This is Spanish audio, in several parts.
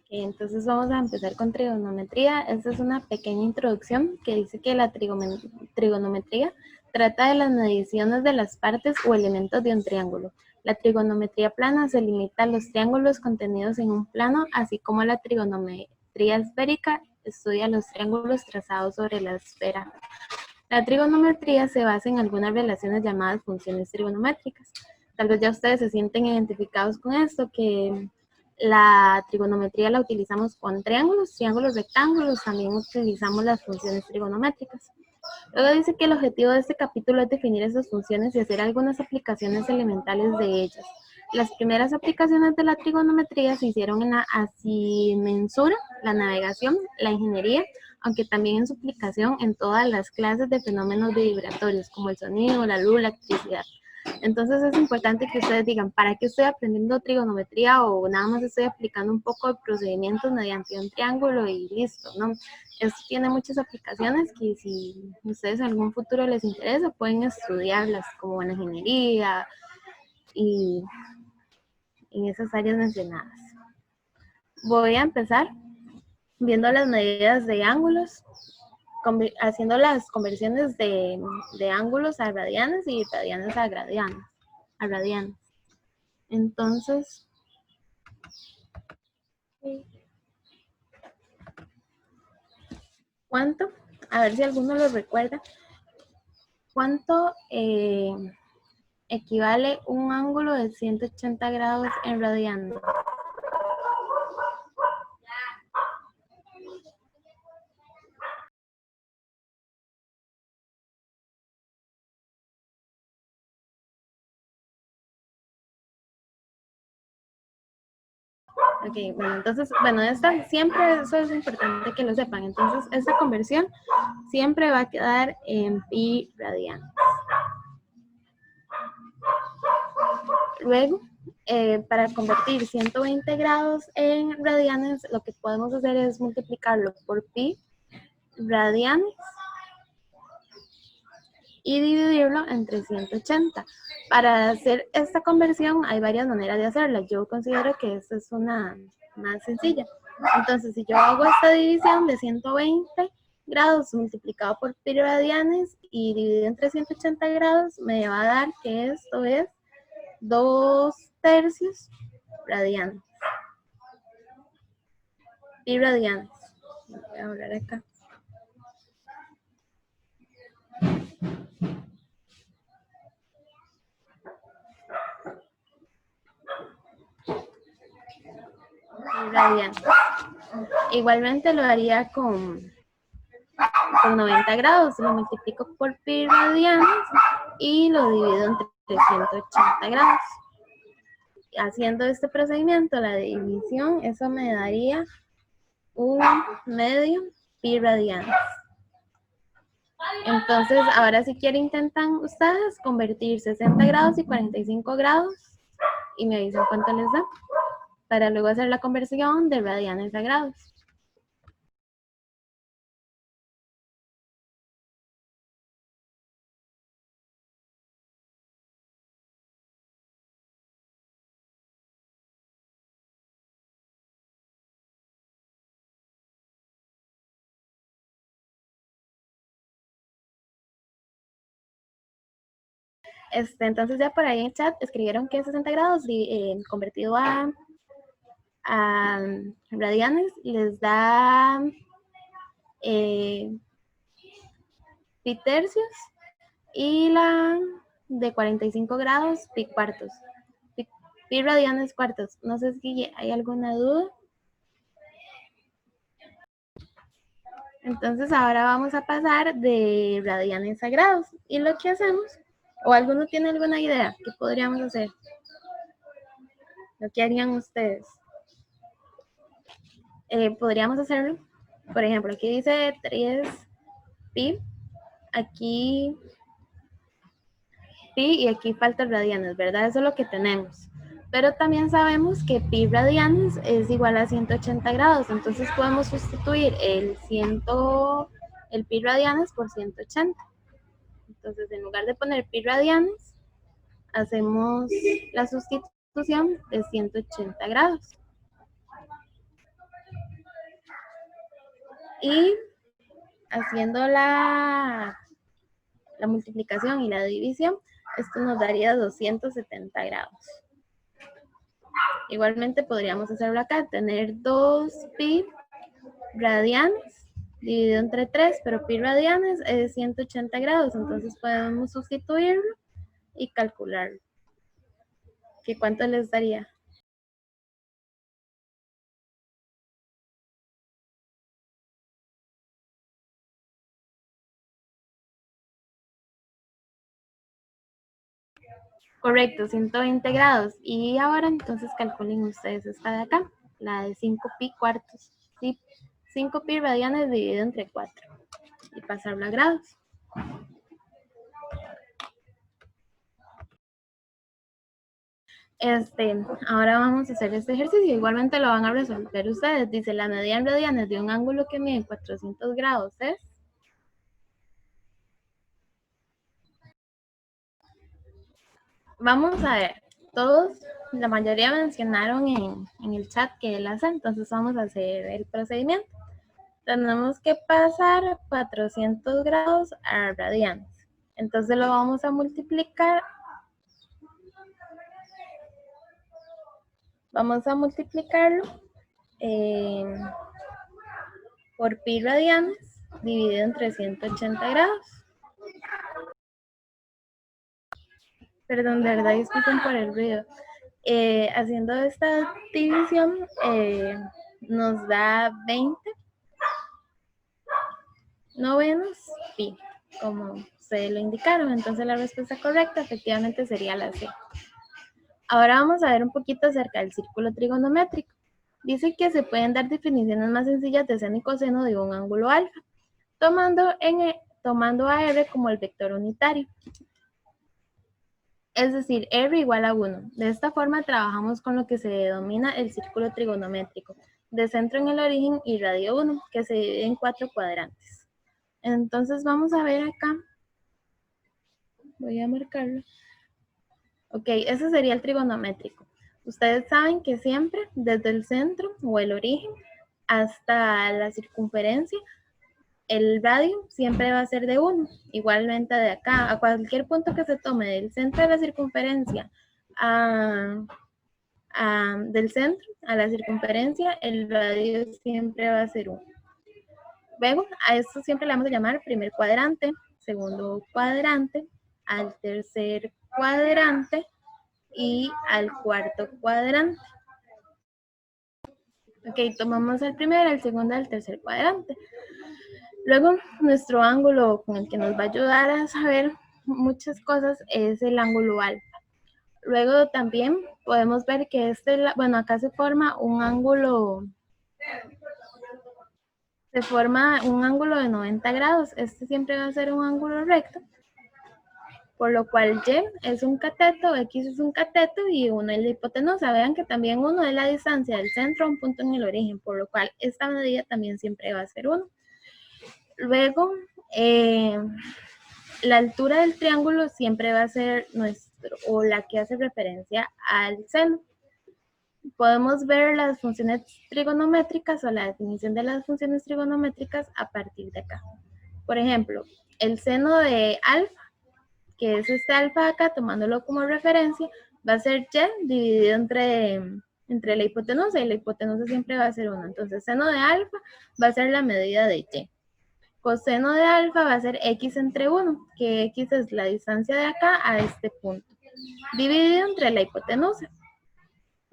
Entonces vamos a empezar con trigonometría. Esta es una pequeña introducción que dice que la trigonometría trata de las mediciones de las partes o elementos de un triángulo. La trigonometría plana se limita a los triángulos contenidos en un plano, así como la trigonometría esférica estudia los triángulos trazados sobre la esfera. La trigonometría se basa en algunas relaciones llamadas funciones trigonométricas. Tal vez ya ustedes se sienten identificados con esto, que la trigonometría la utilizamos con triángulos, rectángulos, también utilizamos las funciones trigonométricas. Luego dice que el objetivo de este capítulo es definir esas funciones y hacer algunas aplicaciones elementales de ellas. Las primeras aplicaciones de la trigonometría se hicieron en la asimensura, la navegación, la ingeniería, aunque también en su aplicación en todas las clases de fenómenos vibratorios, como el sonido, la luz, la electricidad. Entonces es importante que ustedes digan, ¿para qué estoy aprendiendo trigonometría? O nada más estoy aplicando un poco de procedimientos mediante un triángulo y listo, ¿no? Esto tiene muchas aplicaciones que si ustedes en algún futuro les interesa, pueden estudiarlas, como en la ingeniería y en esas áreas mencionadas. Voy a empezar viendo las medidas de ángulos, haciendo las conversiones de ángulos a radianes y radianes a radianes. Entonces, ¿cuánto? A ver si alguno lo recuerda. ¿Cuánto equivale un ángulo de 180 grados en radianes? Ok, bueno, entonces, bueno, siempre eso es importante que lo sepan. Entonces, esta conversión siempre va a quedar en pi radianes. Luego, para convertir 120 grados en radianes, lo que podemos hacer es multiplicarlo por pi radianes y dividirlo entre 180. Para hacer esta conversión hay varias maneras de hacerla. Yo considero que esta es una más sencilla. Entonces, si yo hago esta división de 120 grados multiplicado por pi radianes y dividido entre 180 grados, me va a dar que esto es 2/3 radianes. Pi radianes. Voy a hablar acá. Radianes. Igualmente lo haría con 90 grados, lo multiplico por pi radianes y lo divido entre 180 grados. Haciendo este procedimiento, la división, eso me daría un medio pi radianes. Entonces, ahora si quieren intentan ustedes convertir 60 grados y 45 grados y me avisan cuánto les da para luego hacer la conversión de radianes a grados. Entonces ya por ahí en el chat escribieron que 60 grados convertido a radianes les da pi tercios y la de 45 grados pi cuartos. Pi radianes cuartos. No sé si hay alguna duda. Entonces ahora vamos a pasar de radianes a grados. Y lo que hacemos, o alguno tiene alguna idea, ¿qué podríamos hacer? ¿Lo que harían ustedes? Podríamos hacerlo, por ejemplo, aquí dice 3 pi, aquí pi y aquí falta radianes, ¿verdad? Eso es lo que tenemos. Pero también sabemos que pi radianes es igual a 180 grados, entonces podemos sustituir el pi radianes por 180. Entonces, en lugar de poner pi radianes, hacemos la sustitución de 180 grados. Y haciendo la multiplicación y la división, esto nos daría 270 grados. Igualmente podríamos hacerlo acá, tener 2pi radianes dividido entre 3, pero pi radianes es 180 grados, entonces podemos sustituirlo y calcularlo. ¿Qué cuánto les daría? Correcto, 120 grados. Y ahora entonces calculen ustedes esta de acá, la de 5pi cuartos. ¿Sí? 5pi radianes dividido entre 4 y pasarlo a grados. Ahora vamos a hacer este ejercicio. Igualmente lo van a resolver ustedes. Dice, la medida en radianes de un ángulo que mide 400 grados es... Vamos a ver. Todos, la mayoría mencionaron en el chat que él hace, entonces vamos a hacer el procedimiento. Tenemos que pasar 400 grados a radianes. Entonces lo vamos a multiplicar. Vamos a multiplicarlo por pi radianes dividido entre 180 grados. Perdón, de verdad, disculpen por el ruido. Haciendo esta división nos da 20 novenos pi, como se lo indicaron. Entonces la respuesta correcta efectivamente sería la C. Ahora vamos a ver un poquito acerca del círculo trigonométrico. Dice que se pueden dar definiciones más sencillas de seno y coseno de un ángulo alfa, tomando a R como el vector unitario. Es decir, R igual a 1. De esta forma trabajamos con lo que se denomina el círculo trigonométrico, de centro en el origen y radio 1, que se divide en 4 cuadrantes. Entonces vamos a ver acá. Voy a marcarlo. Ok, ese sería el trigonométrico. Ustedes saben que siempre desde el centro o el origen hasta la circunferencia, el radio siempre va a ser de 1. Igualmente de acá, a cualquier punto que se tome del centro de la circunferencia del centro a la circunferencia, el radio siempre va a ser 1. Luego, a esto siempre le vamos a llamar primer cuadrante, segundo cuadrante, al tercer cuadrante y al cuarto cuadrante. Ok, tomamos el primer, el segundo, el tercer cuadrante. Luego, nuestro ángulo con el que nos va a ayudar a saber muchas cosas es el ángulo alfa. Luego también podemos ver que bueno, acá se forma un ángulo de 90 grados. Este siempre va a ser un ángulo recto, por lo cual Y es un cateto, X es un cateto y 1 es la hipotenusa. Vean que también 1 es la distancia del centro a un punto en el origen, por lo cual esta medida también siempre va a ser 1. Luego, la altura del triángulo siempre va a ser o la que hace referencia al seno. Podemos ver las funciones trigonométricas o la definición de las funciones trigonométricas a partir de acá. Por ejemplo, el seno de alfa, que es este alfa acá, tomándolo como referencia, va a ser y dividido entre la hipotenusa, y la hipotenusa siempre va a ser 1. Entonces, seno de alfa va a ser la medida de y. Coseno de alfa va a ser x entre 1, que x es la distancia de acá a este punto, dividido entre la hipotenusa.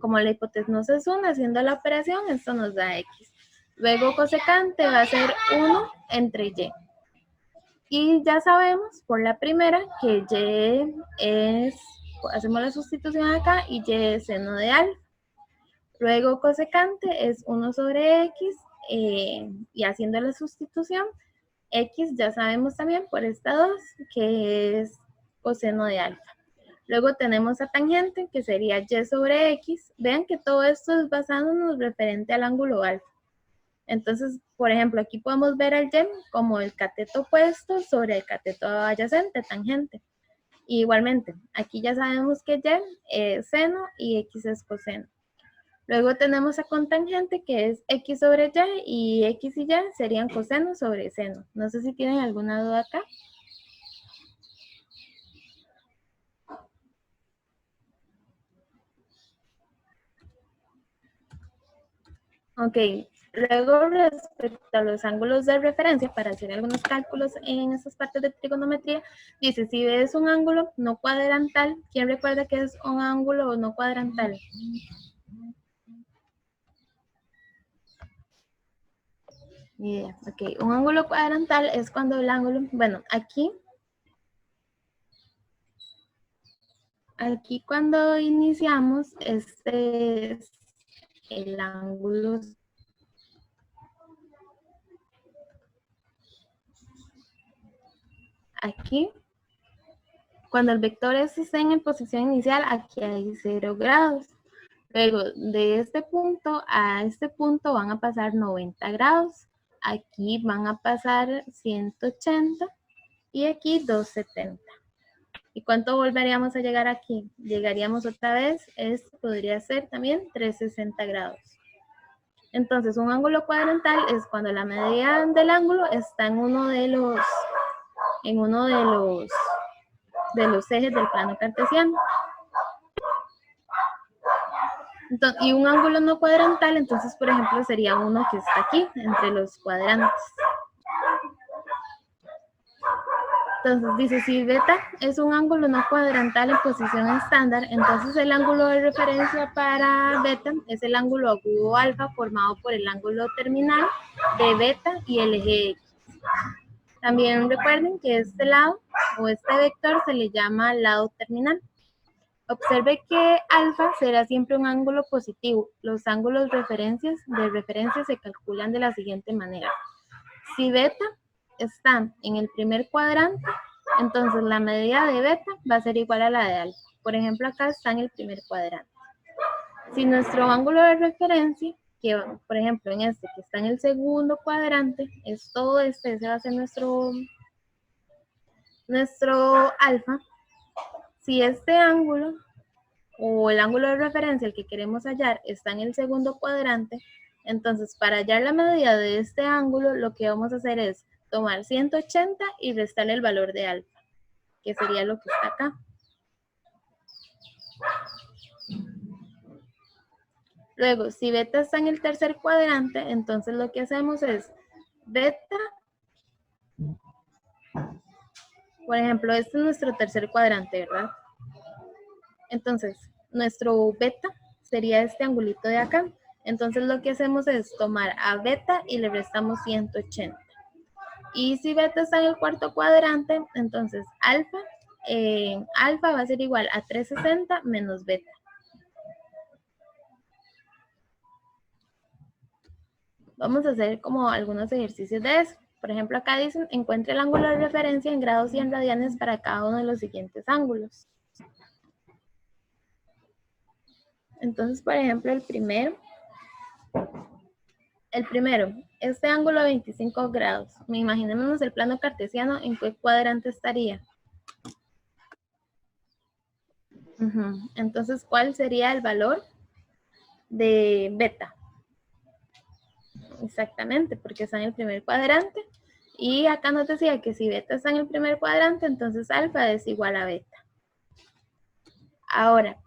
Como la hipotenusa es 1, haciendo la operación, esto nos da x. Luego cosecante va a ser 1 entre y. Y ya sabemos por la primera que y es, hacemos la sustitución acá, y y es seno de alfa. Luego cosecante es 1 sobre x, y haciendo la sustitución, x ya sabemos también por esta 2 que es coseno de alfa. Luego tenemos a tangente, que sería y sobre x. Vean que todo esto es basándonos referente al ángulo alfa. Entonces, por ejemplo, aquí podemos ver al y como el cateto opuesto sobre el cateto adyacente, tangente. Y igualmente, aquí ya sabemos que y es seno y x es coseno. Luego tenemos a cotangente, que es x sobre y x y y serían coseno sobre seno. No sé si tienen alguna duda acá. Ok, luego respecto a los ángulos de referencia, para hacer algunos cálculos en estas partes de trigonometría, dice, si ves un ángulo no cuadrantal, ¿quién recuerda que es un ángulo no cuadrantal? Ni idea. Ok, un ángulo cuadrantal es cuando el ángulo, bueno, aquí cuando iniciamos, este es el ángulo. Aquí, cuando el vector S está en posición inicial, aquí hay 0 grados. Luego, de este punto a este punto van a pasar 90 grados. Aquí van a pasar 180 y aquí 270. ¿Y cuánto volveríamos a llegar aquí? Llegaríamos otra vez, esto podría ser también 360 grados. Entonces, un ángulo cuadrantal es cuando la medida del ángulo está en uno de los ejes del plano cartesiano. Entonces, y un ángulo no cuadrantal, entonces, por ejemplo, sería uno que está aquí, entre los cuadrantes. Entonces dice, si beta es un ángulo no cuadrantal en posición estándar, entonces el ángulo de referencia para beta es el ángulo agudo alfa formado por el ángulo terminal de beta y el eje X. También recuerden que este lado o este vector se le llama lado terminal. Observe que alfa será siempre un ángulo positivo. Los ángulos de referencia se calculan de la siguiente manera. Si beta está en el primer cuadrante, entonces la medida de beta va a ser igual a la de alfa. Por ejemplo, acá está en el primer cuadrante. Si nuestro ángulo de referencia, que por ejemplo en este que está en el segundo cuadrante, es todo ese va a ser nuestro alfa. Si este ángulo o el ángulo de referencia, el que queremos hallar, está en el segundo cuadrante, entonces para hallar la medida de este ángulo, lo que vamos a hacer es tomar 180 y restarle el valor de alfa, que sería lo que está acá. Luego, si beta está en el tercer cuadrante, entonces lo que hacemos es beta, por ejemplo, este es nuestro tercer cuadrante, ¿verdad? Entonces, nuestro beta sería este angulito de acá. Entonces lo que hacemos es tomar a beta y le restamos 180. Y si beta está en el cuarto cuadrante, entonces alfa va a ser igual a 360 menos beta. Vamos a hacer como algunos ejercicios de eso. Por ejemplo, acá dicen, encuentre el ángulo de referencia en grados y en radianes para cada uno de los siguientes ángulos. Entonces, por ejemplo, el primero, este ángulo de 25 grados. Imaginémonos el plano cartesiano, ¿en qué cuadrante estaría? Entonces, ¿cuál sería el valor de beta? Exactamente, porque está en el primer cuadrante. Y acá nos decía que si beta está en el primer cuadrante, entonces alfa es igual a beta. Ahora,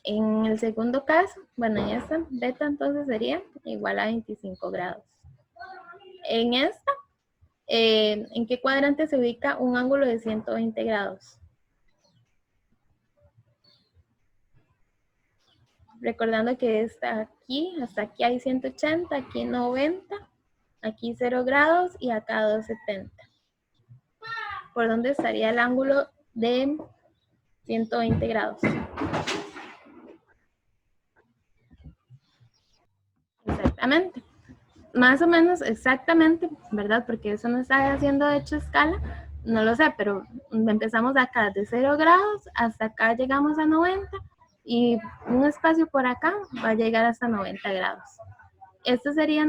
en el segundo caso, bueno, en esta, beta entonces sería igual a 25 grados. En esta, ¿en qué cuadrante se ubica un ángulo de 120 grados? Recordando que está aquí, hasta aquí hay 180, aquí 90, aquí 0 grados y acá 270. ¿Por dónde estaría el ángulo de 120 grados? Exactamente. Más o menos exactamente, ¿verdad? Porque eso no está haciendo hecho escala, no lo sé, pero empezamos acá de 0 grados, hasta acá llegamos a 90 y un espacio por acá va a llegar hasta 90 grados. Este sería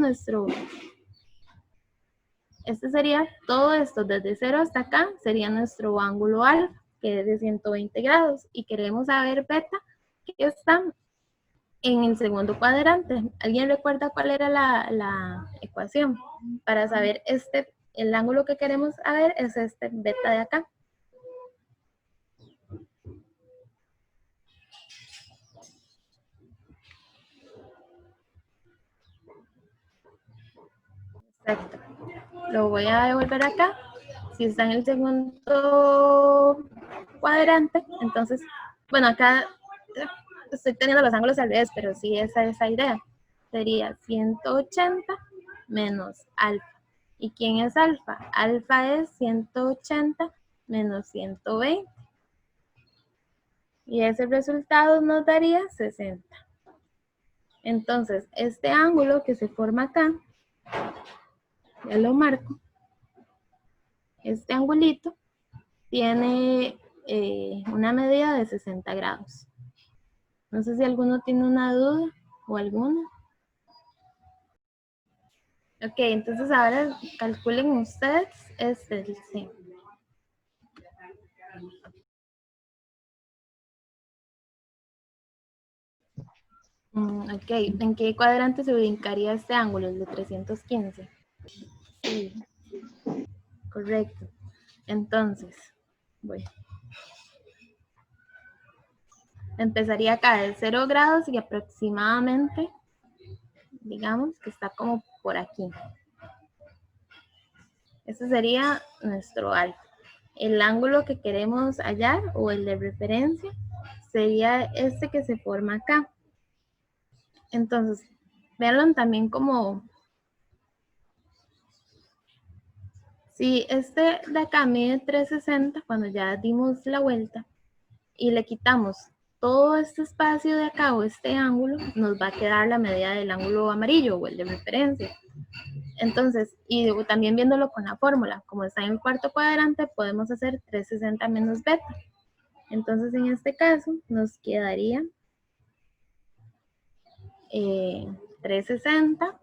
todo esto, desde 0 hasta acá, sería nuestro ángulo alfa, que es de 120 grados, y queremos saber beta, que está en el segundo cuadrante. ¿Alguien recuerda cuál era la ecuación? Para saber el ángulo que queremos ver es este beta de acá. Exacto. Lo voy a devolver acá. Si está en el segundo cuadrante, entonces, bueno, acá estoy teniendo los ángulos al revés, pero sí esa es la idea. Sería 180 menos alfa. ¿Y quién es alfa? Alfa es 180 menos 120. Y ese resultado nos daría 60. Entonces, este ángulo que se forma acá, ya lo marco, este angulito tiene una medida de 60 grados. No sé si alguno tiene una duda o alguna. Ok, entonces ahora calculen ustedes sí. Ok, ¿en qué cuadrante se ubicaría este ángulo, el de 315? Sí, correcto. Entonces, bueno, empezaría acá de 0 grados y aproximadamente, digamos que está como por aquí. Ese sería nuestro alfa. El ángulo que queremos hallar o el de referencia sería este que se forma acá. Entonces, véanlo también como si este de acá mide 360 cuando ya dimos la vuelta y le quitamos todo este espacio de acá o este ángulo, nos va a quedar la medida del ángulo amarillo o el de referencia. Entonces, y también viéndolo con la fórmula, como está en el cuarto cuadrante, podemos hacer 360 menos beta. Entonces, en este caso, nos quedaría 360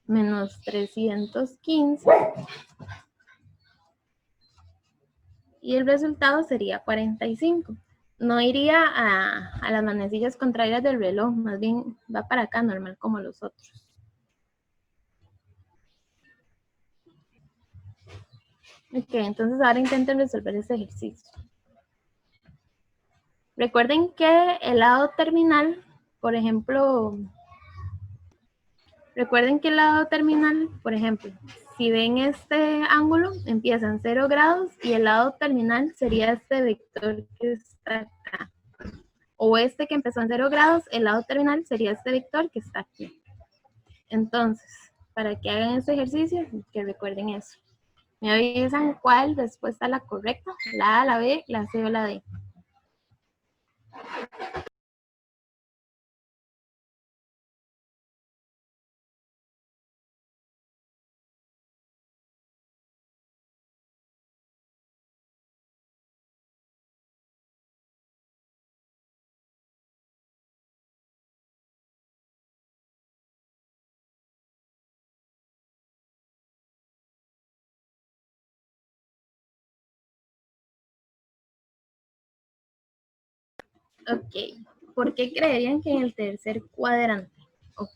menos 315 y el resultado sería 45. No iría a las manecillas contrarias del reloj, más bien va para acá normal como los otros. Ok, entonces ahora intenten resolver este ejercicio. Recuerden que el lado terminal, por ejemplo, si ven este ángulo, empieza en 0 grados y el lado terminal sería este vector que está acá. O este que empezó en 0 grados, el lado terminal sería este vector que está aquí. Entonces, para que hagan este ejercicio, que recuerden eso. Me avisan cuál respuesta es la correcta, la A, la B, la C o la D. Ok, ¿por qué creerían que en el tercer cuadrante? ¿O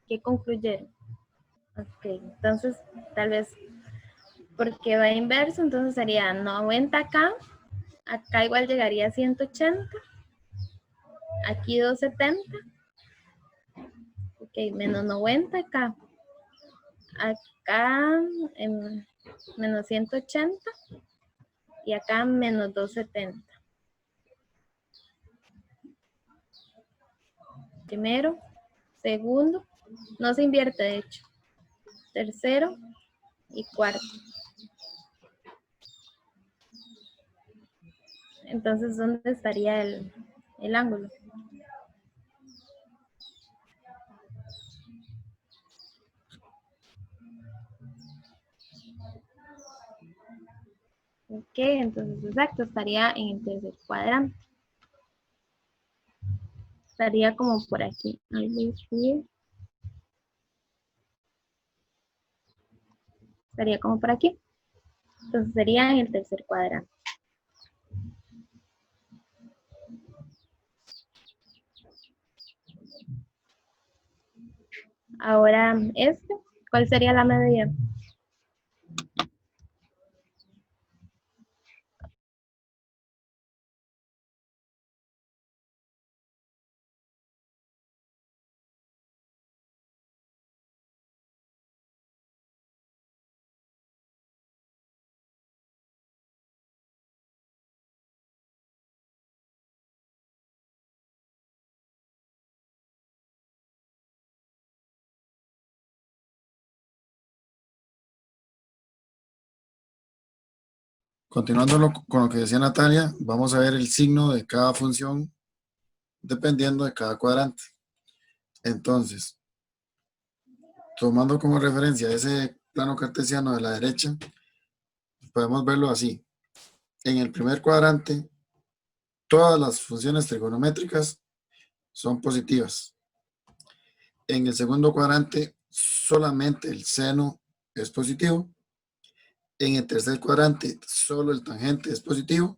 qué concluyeron? Ok, entonces tal vez porque va inverso, entonces sería 90 acá, acá igual llegaría a 180, aquí 270, ok, menos 90 acá, acá menos 180 y acá menos 270. Primero, segundo, no se invierte de hecho, tercero y cuarto. Entonces, ¿dónde estaría el ángulo? Ok, entonces exacto, estaría en el tercer cuadrante. Estaría como por aquí. Estaría como por aquí. Entonces sería en el tercer cuadrante. Ahora, ¿cuál sería la medida? Continuando con lo que decía Natalia, vamos a ver el signo de cada función dependiendo de cada cuadrante. Entonces, tomando como referencia ese plano cartesiano de la derecha, podemos verlo así. En el primer cuadrante, todas las funciones trigonométricas son positivas. En el segundo cuadrante, solamente el seno es positivo. En el tercer cuadrante, solo el tangente es positivo.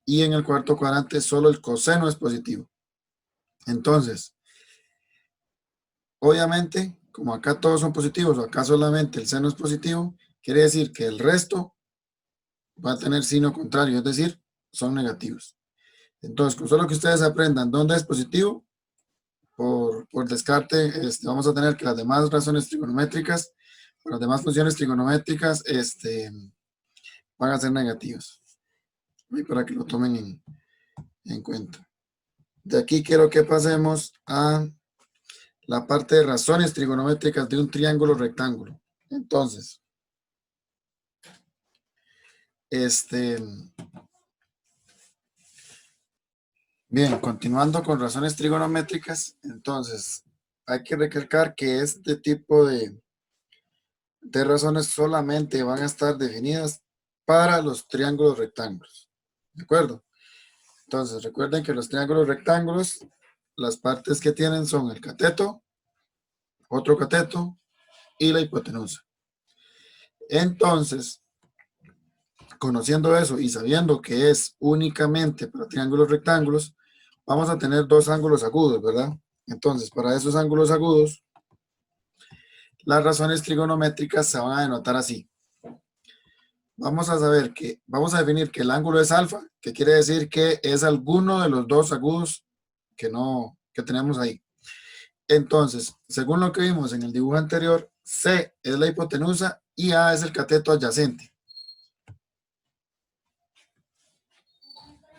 Y en el cuarto cuadrante, solo el coseno es positivo. Entonces, obviamente, como acá todos son positivos, o acá solamente el seno es positivo, quiere decir que el resto va a tener signo contrario, es decir, son negativos. Entonces, con solo que ustedes aprendan dónde es positivo, por descarte, vamos a tener que las demás razones trigonométricas, las demás funciones trigonométricas, van a ser negativas. Y para que lo tomen en cuenta. De aquí quiero que pasemos a la parte de razones trigonométricas de un triángulo rectángulo. Entonces, bien, continuando con razones trigonométricas, entonces hay que recalcar que este tipo de razones solamente van a estar definidas para los triángulos rectángulos. ¿De acuerdo? Entonces, recuerden que los triángulos rectángulos, las partes que tienen son el cateto, otro cateto y la hipotenusa. Entonces, conociendo eso y sabiendo que es únicamente para triángulos rectángulos, vamos a tener dos ángulos agudos, ¿verdad? Entonces, para esos ángulos agudos, las razones trigonométricas se van a denotar así. Vamos vamos a definir que el ángulo es alfa, que quiere decir que es alguno de los dos agudos que tenemos ahí. Entonces, según lo que vimos en el dibujo anterior, C es la hipotenusa y A es el cateto adyacente.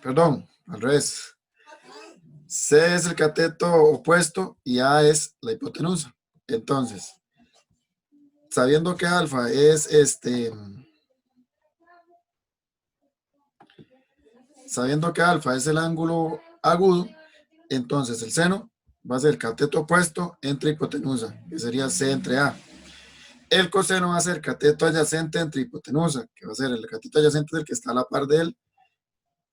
Perdón, al revés. C es el cateto opuesto y A es la hipotenusa. Entonces, sabiendo que alfa es sabiendo que alfa es el ángulo agudo, entonces el seno va a ser el cateto opuesto entre hipotenusa, que sería C entre A. El coseno va a ser cateto adyacente entre hipotenusa, que va a ser el cateto adyacente del que está a la par de él,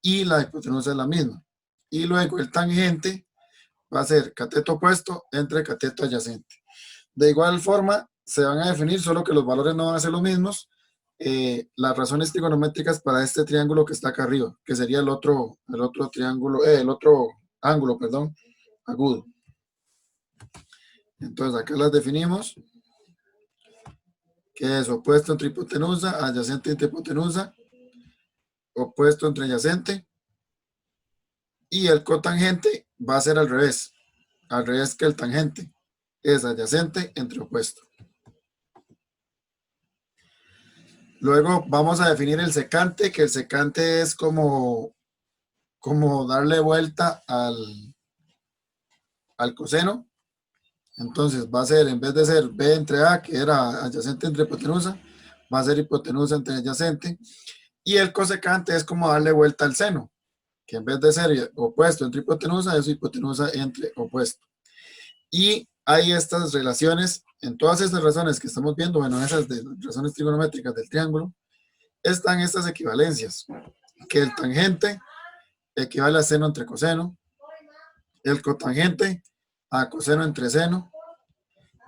y la hipotenusa es la misma. Y luego el tangente va a ser cateto opuesto entre cateto adyacente. De igual forma, se van a definir, solo que los valores no van a ser los mismos, las razones trigonométricas para este triángulo que está acá arriba, que sería el otro triángulo, el otro ángulo, perdón, agudo. Entonces acá las definimos, que es opuesto entre hipotenusa, adyacente entre hipotenusa, opuesto entre adyacente, y el cotangente va a ser al revés que el tangente, es adyacente entre opuesto. Luego vamos a definir el secante, que el secante es como darle vuelta al coseno. Entonces va a ser, en vez de ser B entre A, que era adyacente entre hipotenusa, va a ser hipotenusa entre adyacente. Y el cosecante es como darle vuelta al seno, que en vez de ser opuesto entre hipotenusa, es hipotenusa entre opuesto. Y hay estas relaciones, en todas estas razones que estamos viendo, bueno, esas de razones trigonométricas del triángulo, están estas equivalencias, que el tangente equivale a seno entre coseno, el cotangente a coseno entre seno,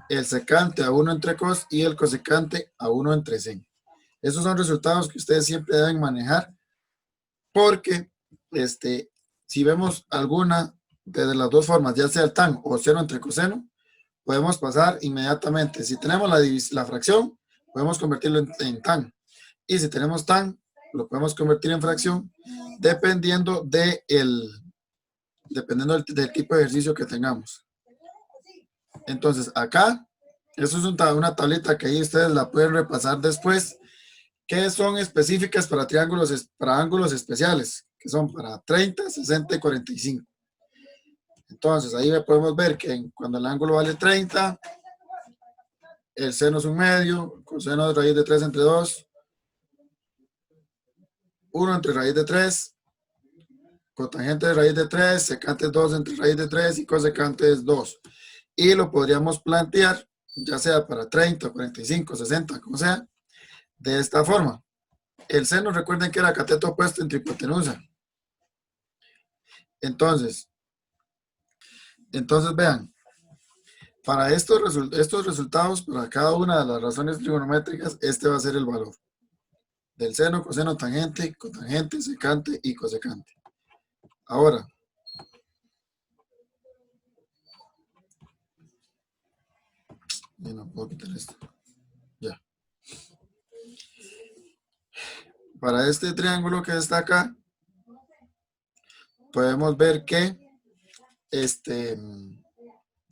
el secante a 1 entre cos y el cosecante a 1 entre sen. Esos son resultados que ustedes siempre deben manejar porque si vemos alguna desde las dos formas, ya sea el tan o seno entre coseno, podemos pasar inmediatamente. Si tenemos la fracción, podemos convertirlo en tan. Y si tenemos tan, lo podemos convertir en fracción dependiendo dependiendo del tipo de ejercicio que tengamos. Entonces, acá, eso es una tablita que ahí ustedes la pueden repasar después, que son específicas para para ángulos especiales, que son para 30, 60 y 45. Entonces, ahí podemos ver que cuando el ángulo vale 30, el seno es un medio, coseno de raíz de 3 entre 2, 1 entre raíz de 3, cotangente de raíz de 3, secante es 2 entre raíz de 3 y cosecante es 2. Y lo podríamos plantear, ya sea para 30, 45, 60, como sea, de esta forma. El seno, recuerden que era cateto opuesto entre hipotenusa. Entonces vean, para estos resultados, para cada una de las razones trigonométricas, este va a ser el valor del seno, coseno, tangente, cotangente, secante y cosecante. Ahora, ya no puedo quitar esto. Ya. Para este triángulo que está acá, podemos ver que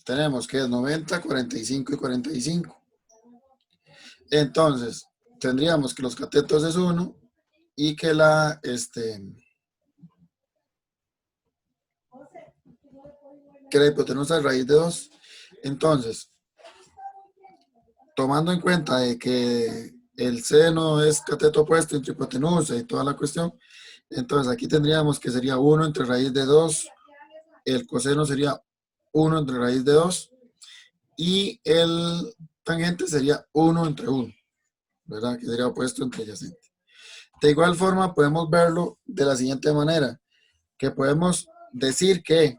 tenemos que es 90, 45 y 45. Entonces, tendríamos que los catetos es 1 y que la hipotenusa es raíz de 2. Entonces, tomando en cuenta de que el seno es cateto opuesto entre hipotenusa y toda la cuestión, entonces aquí tendríamos que sería 1 entre raíz de 2, el coseno sería 1 entre raíz de 2 y el tangente sería 1 entre 1, ¿verdad? Que sería opuesto entre adyacente. De igual forma, podemos verlo de la siguiente manera, que podemos decir que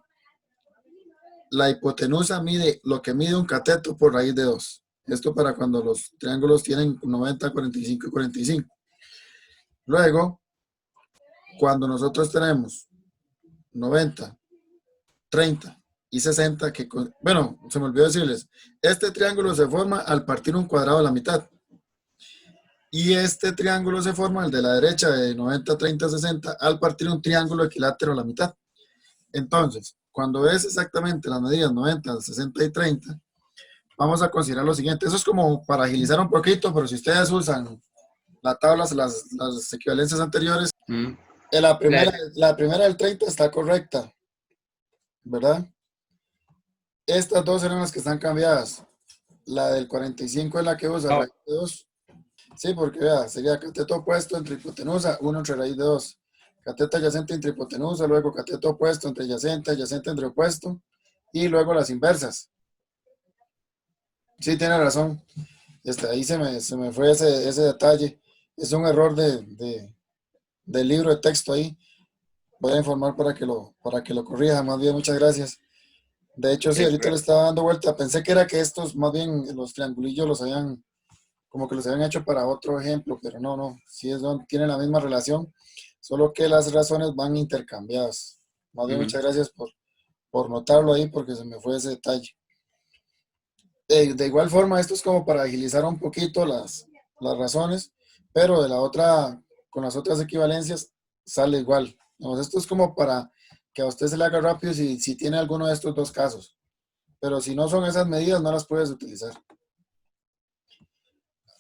la hipotenusa mide lo que mide un cateto por raíz de 2. Esto para cuando los triángulos tienen 90, 45 y 45. Luego, cuando nosotros tenemos 90, 30 y 60, bueno, se me olvidó decirles, este triángulo se forma al partir un cuadrado a la mitad. Y este triángulo se forma, el de la derecha de 90, 30, 60, al partir un triángulo equilátero a la mitad. Entonces, cuando ves exactamente las medidas 90, 60 y 30, vamos a considerar lo siguiente. Eso es como para agilizar un poquito, pero si ustedes usan la tabla, las equivalencias anteriores, la primera del 30 está correcta, ¿verdad? Estas dos eran las que están cambiadas. La del 45 es la que usa raíz de 2. Sí, porque vea, sería cateto opuesto entre hipotenusa, 1 entre raíz de 2. Cateto adyacente entre hipotenusa, luego cateto opuesto entre adyacente, adyacente entre opuesto, y luego las inversas. Sí, tiene razón. Ahí se me fue ese detalle. Es un error del libro de texto ahí. Voy a informar para que lo corrija. Más bien, muchas gracias. De hecho, sí, ahorita le estaba dando vuelta. Pensé que era que estos, más bien, los triangulillos como que los habían hecho para otro ejemplo, pero no. Sí, tienen la misma relación, solo que las razones van intercambiadas. Más bien, muchas gracias por notarlo ahí, porque se me fue ese detalle. De igual forma, esto es como para agilizar un poquito las razones, pero con las otras equivalencias sale igual. Entonces, esto es como para que a usted se le haga rápido si tiene alguno de estos dos casos. Pero si no son esas medidas, no las puedes utilizar.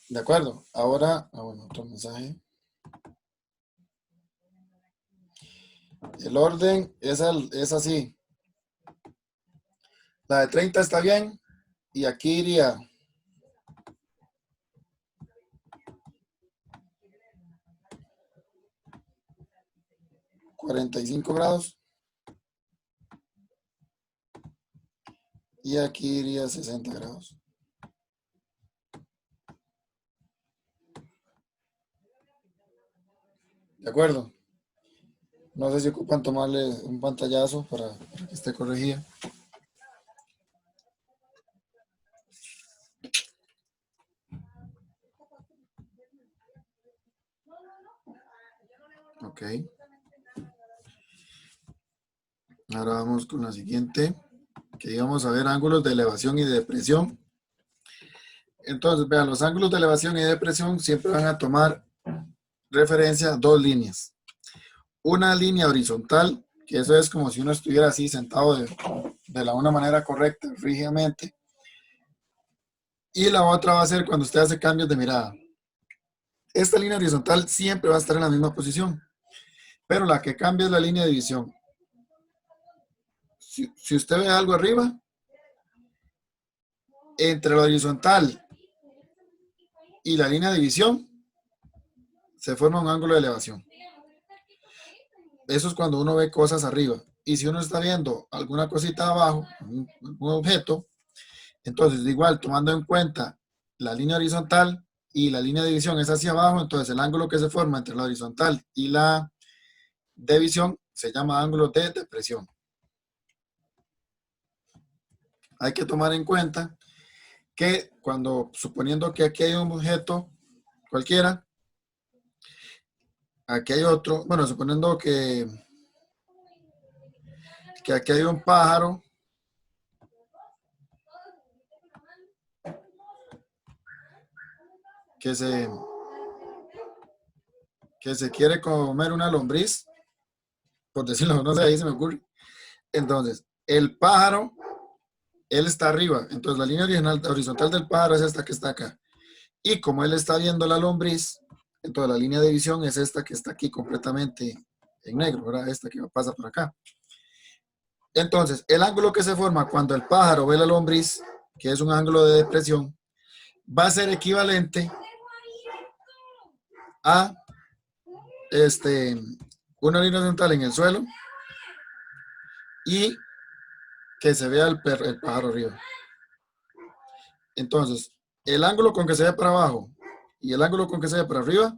¿De acuerdo? Ahora, bueno, otro mensaje. El orden es así. La de 30 está bien. Y aquí iría 45 grados. Y aquí iría 60 grados. ¿De acuerdo? No sé si ocupan tomarle un pantallazo para que esté corregida. Ok. Ahora vamos con la siguiente, que íbamos a ver ángulos de elevación y de depresión. Entonces, vean, los ángulos de elevación y de depresión siempre van a tomar referencia a dos líneas. Una línea horizontal, que eso es como si uno estuviera así sentado de la una manera correcta, rígidamente. Y la otra va a ser cuando usted hace cambios de mirada. Esta línea horizontal siempre va a estar en la misma posición, pero la que cambia es la línea de visión. Si usted ve algo arriba, entre la horizontal y la línea de visión, se forma un ángulo de elevación. Eso es cuando uno ve cosas arriba. Y si uno está viendo alguna cosita abajo, un objeto, entonces igual tomando en cuenta la línea horizontal y la línea de visión es hacia abajo, entonces el ángulo que se forma entre la horizontal y la de visión se llama ángulo de depresión. Hay que tomar en cuenta que cuando, suponiendo que aquí hay un objeto cualquiera, aquí hay otro, bueno, suponiendo que aquí hay un pájaro que se quiere comer una lombriz, por decirlo, no sé, ahí se me ocurre. Entonces, el pájaro, él está arriba, entonces la línea horizontal del pájaro es esta que está acá. Y como él está viendo la lombriz, entonces la línea de visión es esta que está aquí completamente en negro, ¿verdad? Esta que pasa por acá. Entonces, el ángulo que se forma cuando el pájaro ve la lombriz, que es un ángulo de depresión, va a ser equivalente a una línea horizontal en el suelo y que se vea el pájaro arriba. Entonces, el ángulo con que se ve para abajo y el ángulo con que se ve para arriba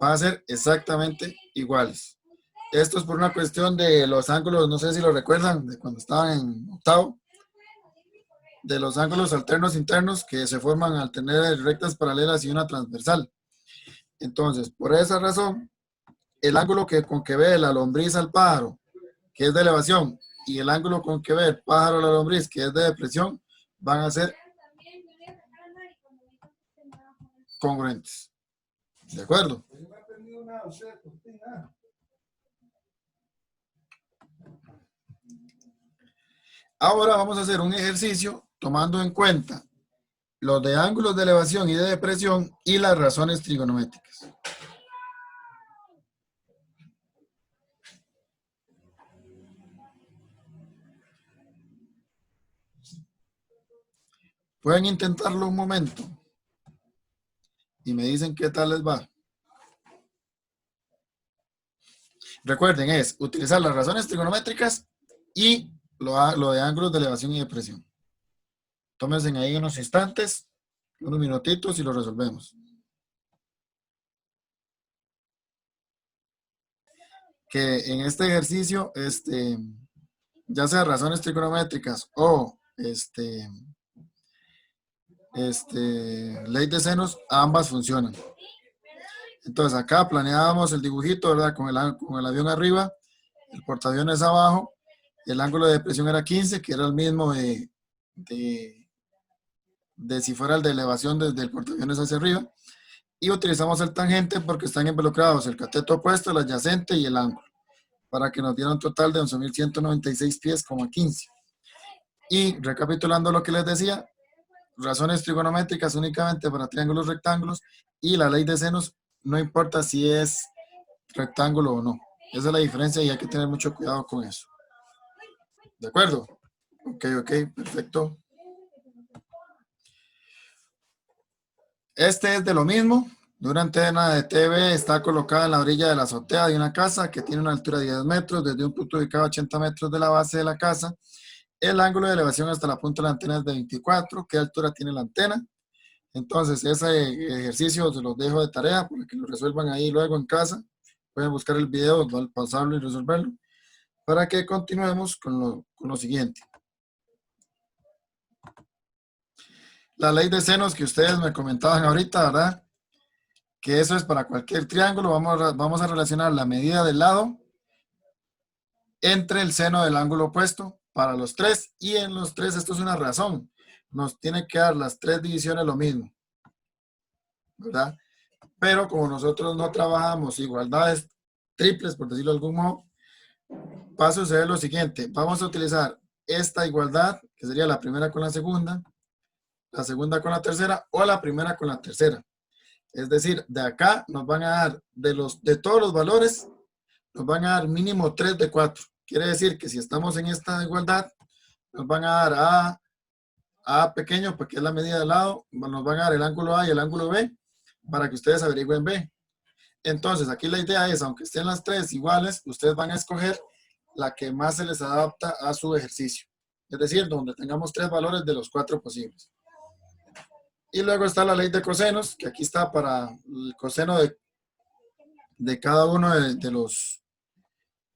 van a ser exactamente iguales. Esto es por una cuestión de los ángulos, no sé si lo recuerdan, de cuando estaban en octavo, de los ángulos alternos internos que se forman al tener rectas paralelas y una transversal. Entonces, por esa razón, el ángulo con que ve la lombriz al pájaro, que es de elevación, y el ángulo con que ve el pájaro a la lombriz, que es de depresión, van a ser congruentes. ¿De acuerdo? Ahora vamos a hacer un ejercicio tomando en cuenta los de ángulos de elevación y de depresión y las razones trigonométricas. Pueden intentarlo un momento y me dicen qué tal les va. Recuerden, es utilizar las razones trigonométricas y lo de ángulos de elevación y depresión. Tómense ahí unos instantes, unos minutitos y lo resolvemos. Que en este ejercicio, ya sea razones trigonométricas o ley de senos, ambas funcionan. Entonces acá planeábamos el dibujito, ¿verdad? Con el avión arriba, el portaaviones abajo, el ángulo de depresión era 15, que era el mismo de si fuera el de elevación desde el portaaviones hacia arriba. Y utilizamos el tangente porque están involucrados el cateto opuesto, el adyacente y el ángulo, para que nos diera un total de 11.196 pies, 15. Y recapitulando lo que les decía, razones trigonométricas únicamente para triángulos rectángulos y la ley de senos no importa si es rectángulo o no. Esa es la diferencia y hay que tener mucho cuidado con eso. ¿De acuerdo? Ok, perfecto. Este es de lo mismo. Una antena de TV está colocada en la orilla de la azotea de una casa que tiene una altura de 10 metros, desde un punto ubicado a 80 metros de la base de la casa. El ángulo de elevación hasta la punta de la antena es de 24. ¿Qué altura tiene la antena? Entonces, ese ejercicio se los dejo de tarea para que lo resuelvan ahí luego en casa. Pueden buscar el video, pasarlo y resolverlo, para que continuemos con lo siguiente. La ley de senos que ustedes me comentaban ahorita, ¿verdad? Que eso es para cualquier triángulo. Vamos a relacionar la medida del lado entre el seno del ángulo opuesto para los tres, y en los tres esto es una razón, nos tiene que dar las tres divisiones lo mismo, ¿verdad? Pero como nosotros no trabajamos igualdades triples, por decirlo de algún modo, va a suceder lo siguiente. Vamos a utilizar esta igualdad, que sería la primera con la segunda con la tercera, o la primera con la tercera. Es decir, de acá nos van a dar, de todos los valores, nos van a dar mínimo 3 de 4. Quiere decir que si estamos en esta igualdad, nos van a dar A pequeño, porque es la medida del lado, nos van a dar el ángulo A y el ángulo B, para que ustedes averigüen B. Entonces, aquí la idea es, aunque estén las tres iguales, ustedes van a escoger la que más se les adapta a su ejercicio. Es decir, donde tengamos tres valores de los 4 posibles. Y luego está la ley de cosenos, que aquí está para el coseno de cada uno de los,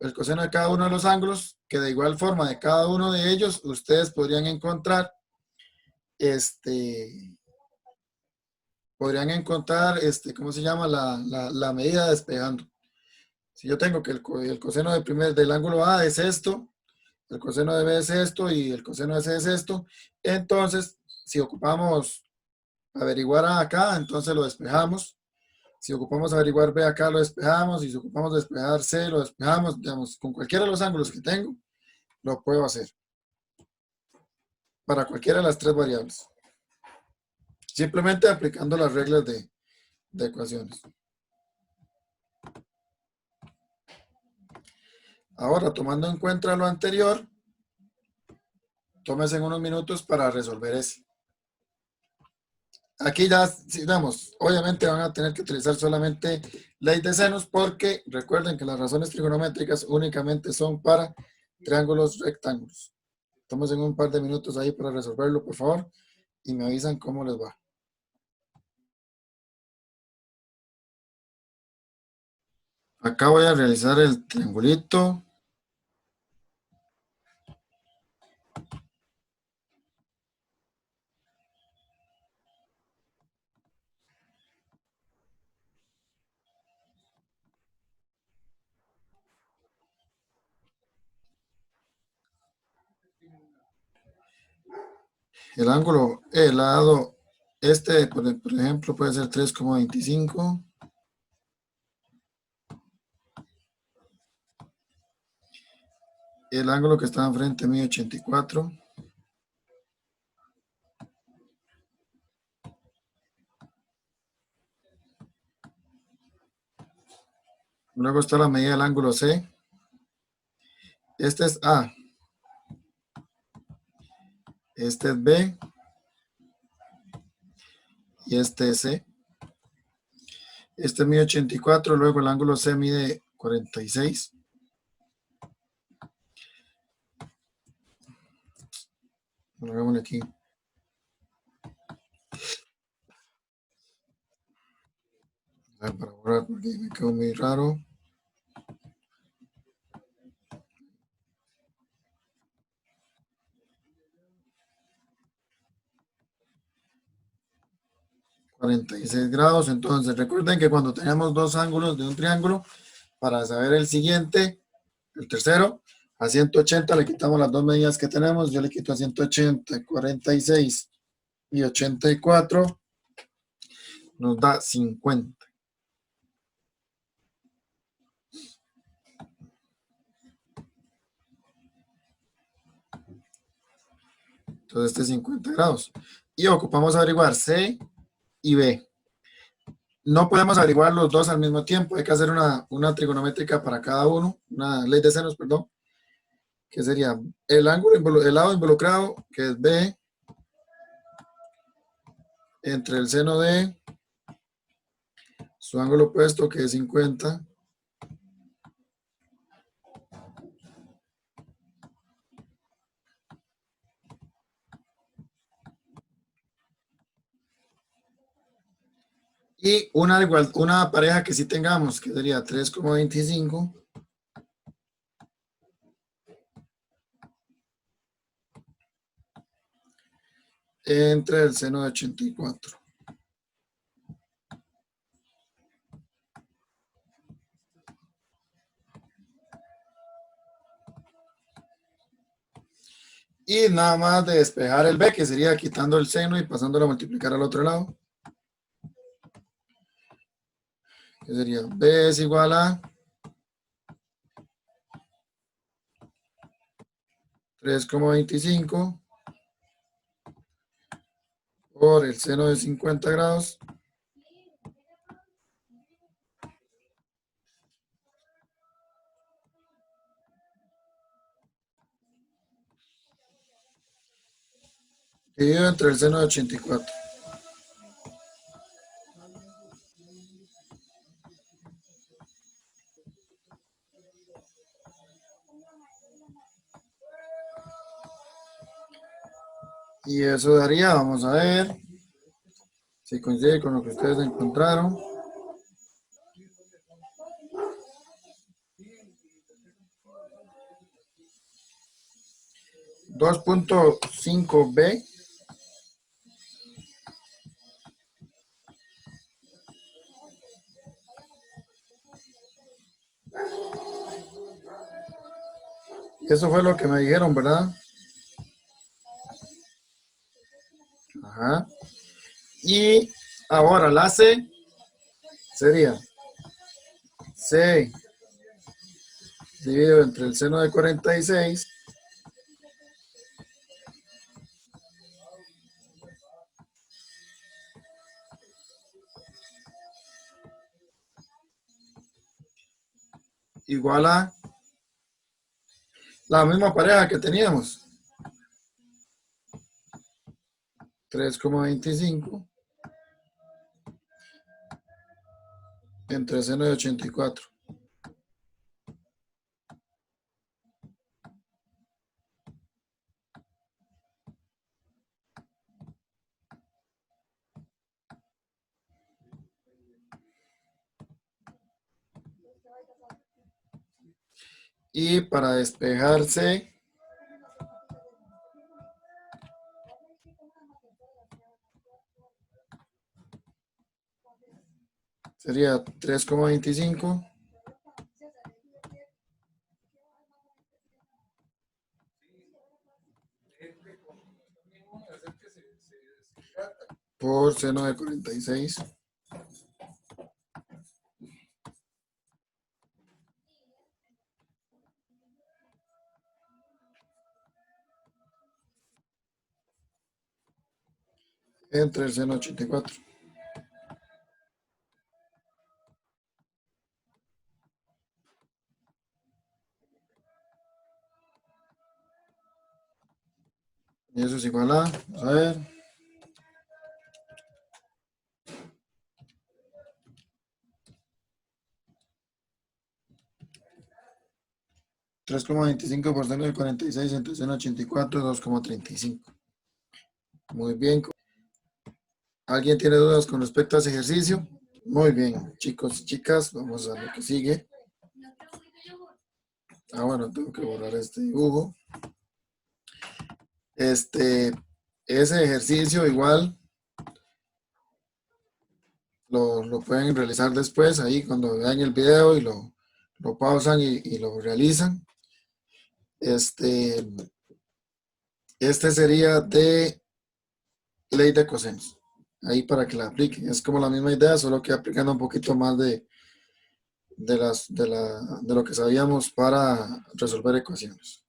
el coseno de cada uno de los ángulos, que de igual forma de cada uno de ellos, ustedes podrían encontrar ¿cómo se llama? La medida despejando. Si yo tengo que el coseno del ángulo A es esto, el coseno de B es esto y el coseno de C es esto, entonces si ocupamos averiguar A acá, entonces lo despejamos. Si ocupamos averiguar B acá, lo despejamos. Y si ocupamos despejar C, lo despejamos. Digamos, con cualquiera de los ángulos que tengo, lo puedo hacer. Para cualquiera de las tres variables. Simplemente aplicando las reglas de ecuaciones. Ahora, tomando en cuenta lo anterior, tómense unos minutos para resolver ese. Aquí ya, digamos, obviamente van a tener que utilizar solamente ley de senos porque recuerden que las razones trigonométricas únicamente son para triángulos rectángulos. Tómense un par de minutos ahí para resolverlo, por favor, y me avisan cómo les va. Acá voy a realizar el triangulito. El ángulo, el lado, por ejemplo, puede ser 3,25. El ángulo que está enfrente mío, 84. Luego está la medida del ángulo C. Este es A. Este es B. Y este es C. Este mide 84, luego el ángulo C mide 46. Bueno, hagámosle aquí. Para borrar porque me quedó muy raro. $46. Entonces, recuerden que cuando tenemos dos ángulos de un triángulo, para saber el siguiente, el tercero, a 180 le quitamos las dos medidas que tenemos. Yo le quito a 180, 46 y 84. Nos da 50. Entonces, este es 50 grados. Y ocupamos averiguar C y B. No podemos averiguar los dos al mismo tiempo. Hay que hacer una trigonométrica para cada uno, una ley de senos, perdón, que sería el lado involucrado, que es B, entre el seno de su ángulo opuesto, que es 50, y una pareja que sí tengamos, que sería 3,25, entre el seno de 84. Y nada más de despejar el b, que sería quitando el seno y pasándolo a multiplicar al otro lado. Que sería b es igual a 3,25 por el seno de 50 grados dividido entre el seno de 84. Y eso daría, vamos a ver si coincide con lo que ustedes encontraron. 2,5b eso fue lo que me dijeron, ¿verdad? Ajá. Y ahora la C sería C dividido entre el seno de 46 igual a la misma pareja que teníamos. 3,25 entre seno de 84. Y para despejarse sería 3,25 por seno de 46 entre el seno de 84. Y eso es igual a, vamos a ver, 3,25 por seno de 46 entre seno de 84, 2,35. Muy bien. ¿Alguien tiene dudas con respecto a ese ejercicio? Muy bien, chicos y chicas, vamos a lo que sigue. Bueno, tengo que borrar este dibujo. Ese ejercicio igual lo pueden realizar después, ahí cuando vean el video y lo pausan y lo realizan. Este sería de ley de cosenos, ahí para que la apliquen. Es como la misma idea, solo que aplicando un poquito más de lo que sabíamos para resolver ecuaciones.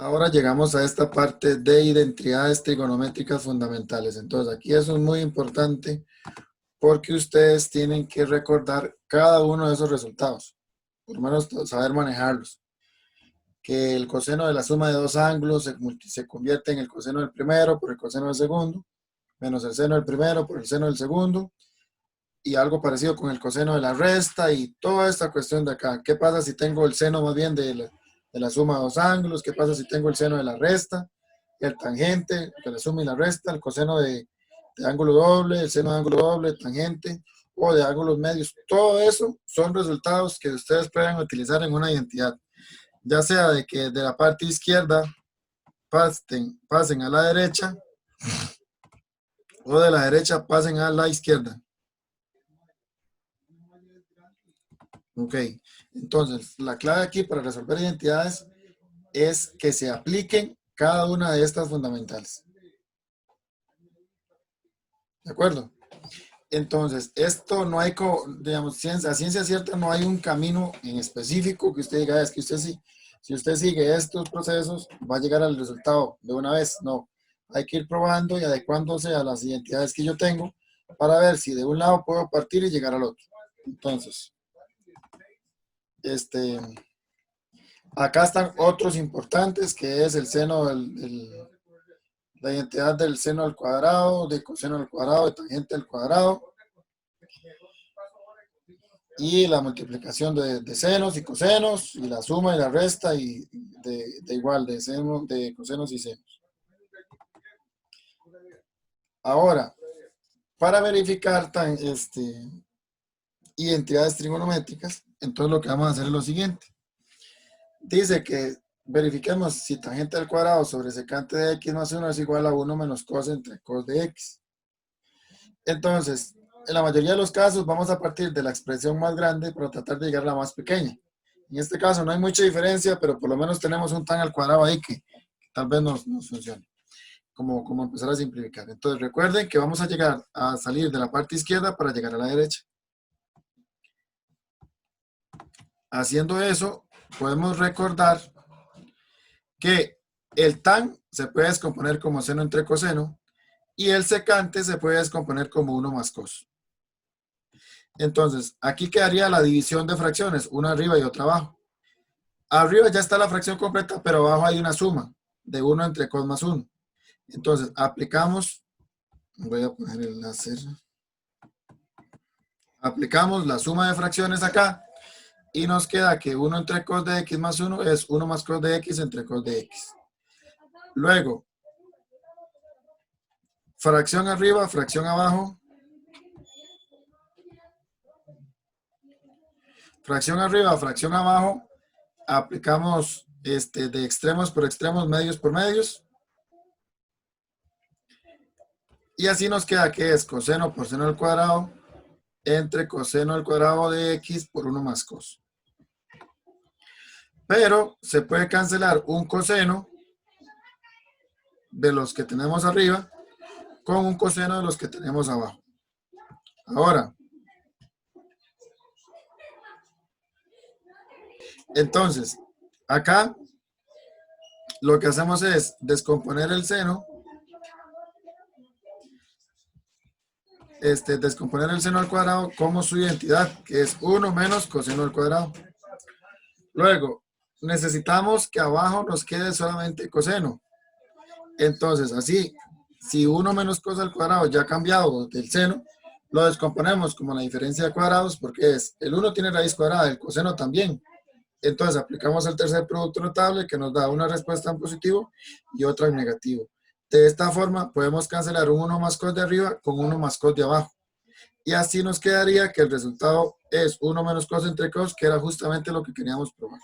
Ahora llegamos a esta parte de identidades trigonométricas fundamentales. Entonces aquí eso es muy importante porque ustedes tienen que recordar cada uno de esos resultados, por lo menos saber manejarlos. Que el coseno de la suma de dos ángulos se convierte en el coseno del primero por el coseno del segundo, menos el seno del primero por el seno del segundo, y algo parecido con el coseno de la resta y toda esta cuestión de acá. ¿Qué pasa si tengo el seno más bien de la suma de dos ángulos? ¿Qué pasa si tengo el seno de la resta? El tangente de la suma y la resta, el coseno de ángulo doble, el seno de ángulo doble, tangente o de ángulos medios. Todo eso son resultados que ustedes pueden utilizar en una identidad. Ya sea de que de la parte izquierda pasen a la derecha o de la derecha pasen a la izquierda. Ok, entonces la clave aquí para resolver identidades es que se apliquen cada una de estas fundamentales. ¿De acuerdo? Entonces, esto no hay, digamos, a ciencia cierta no hay un camino en específico que usted diga, es que usted sí, si usted sigue estos procesos, va a llegar al resultado de una vez. No, hay que ir probando y adecuándose a las identidades que yo tengo para ver si de un lado puedo partir y llegar al otro. Entonces, acá están otros importantes, que es el seno, la identidad del seno al cuadrado, de coseno al cuadrado, de tangente al cuadrado, y la multiplicación de senos y cosenos, y la suma y la resta, y de igual, de cosenos y senos. Ahora, para verificar identidades trigonométricas, entonces lo que vamos a hacer es lo siguiente. Dice que verifiquemos si tangente al cuadrado sobre secante de x más 1 es igual a 1 menos cos entre cos de x. Entonces, en la mayoría de los casos vamos a partir de la expresión más grande para tratar de llegar a la más pequeña. En este caso no hay mucha diferencia, pero por lo menos tenemos un tan al cuadrado ahí que tal vez nos funcione. Como empezar a simplificar. Entonces recuerden que vamos a llegar a salir de la parte izquierda para llegar a la derecha. Haciendo eso, podemos recordar que el tan se puede descomponer como seno entre coseno y el secante se puede descomponer como 1 más cos. Entonces, aquí quedaría la división de fracciones, una arriba y otra abajo. Arriba ya está la fracción completa, pero abajo hay una suma de 1 entre cos más 1. Entonces, aplicamos, voy a poner el láser, aplicamos la suma de fracciones acá y nos queda que 1 entre cos de x más 1 es 1 más cos de x entre cos de x. Luego, fracción arriba, fracción abajo. Fracción arriba, fracción abajo. Aplicamos de extremos por extremos, medios por medios. Y así nos queda que es coseno por seno al cuadrado entre coseno al cuadrado de x por 1 más cos. Pero se puede cancelar un coseno de los que tenemos arriba con un coseno de los que tenemos abajo. Ahora, entonces, acá lo que hacemos es descomponer el seno, descomponer el seno al cuadrado como su identidad, que es 1 menos coseno al cuadrado. Luego, necesitamos que abajo nos quede solamente coseno. Entonces, así, si 1 menos cos al cuadrado ya ha cambiado del seno, lo descomponemos como la diferencia de cuadrados, porque el 1 tiene raíz cuadrada, el coseno también. Entonces aplicamos el tercer producto notable que nos da una respuesta en positivo y otra en negativo. De esta forma podemos cancelar un 1 más cos de arriba con 1 más cos de abajo. Y así nos quedaría que el resultado es 1 menos cos entre cos, que era justamente lo que queríamos probar.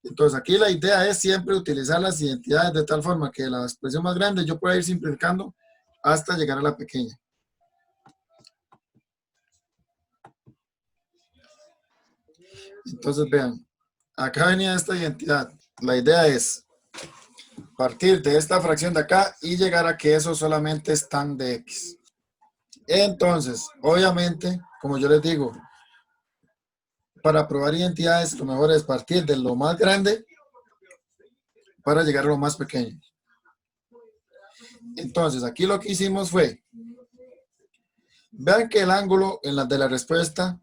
Entonces aquí la idea es siempre utilizar las identidades de tal forma que la expresión más grande yo pueda ir simplificando hasta llegar a la pequeña. Entonces vean, acá venía esta identidad. La idea es partir de esta fracción de acá y llegar a que eso solamente es tan de x. Entonces, obviamente, como yo les digo, para probar identidades lo mejor es partir de lo más grande para llegar a lo más pequeño. Entonces, aquí lo que hicimos fue, vean que el ángulo en la de la respuesta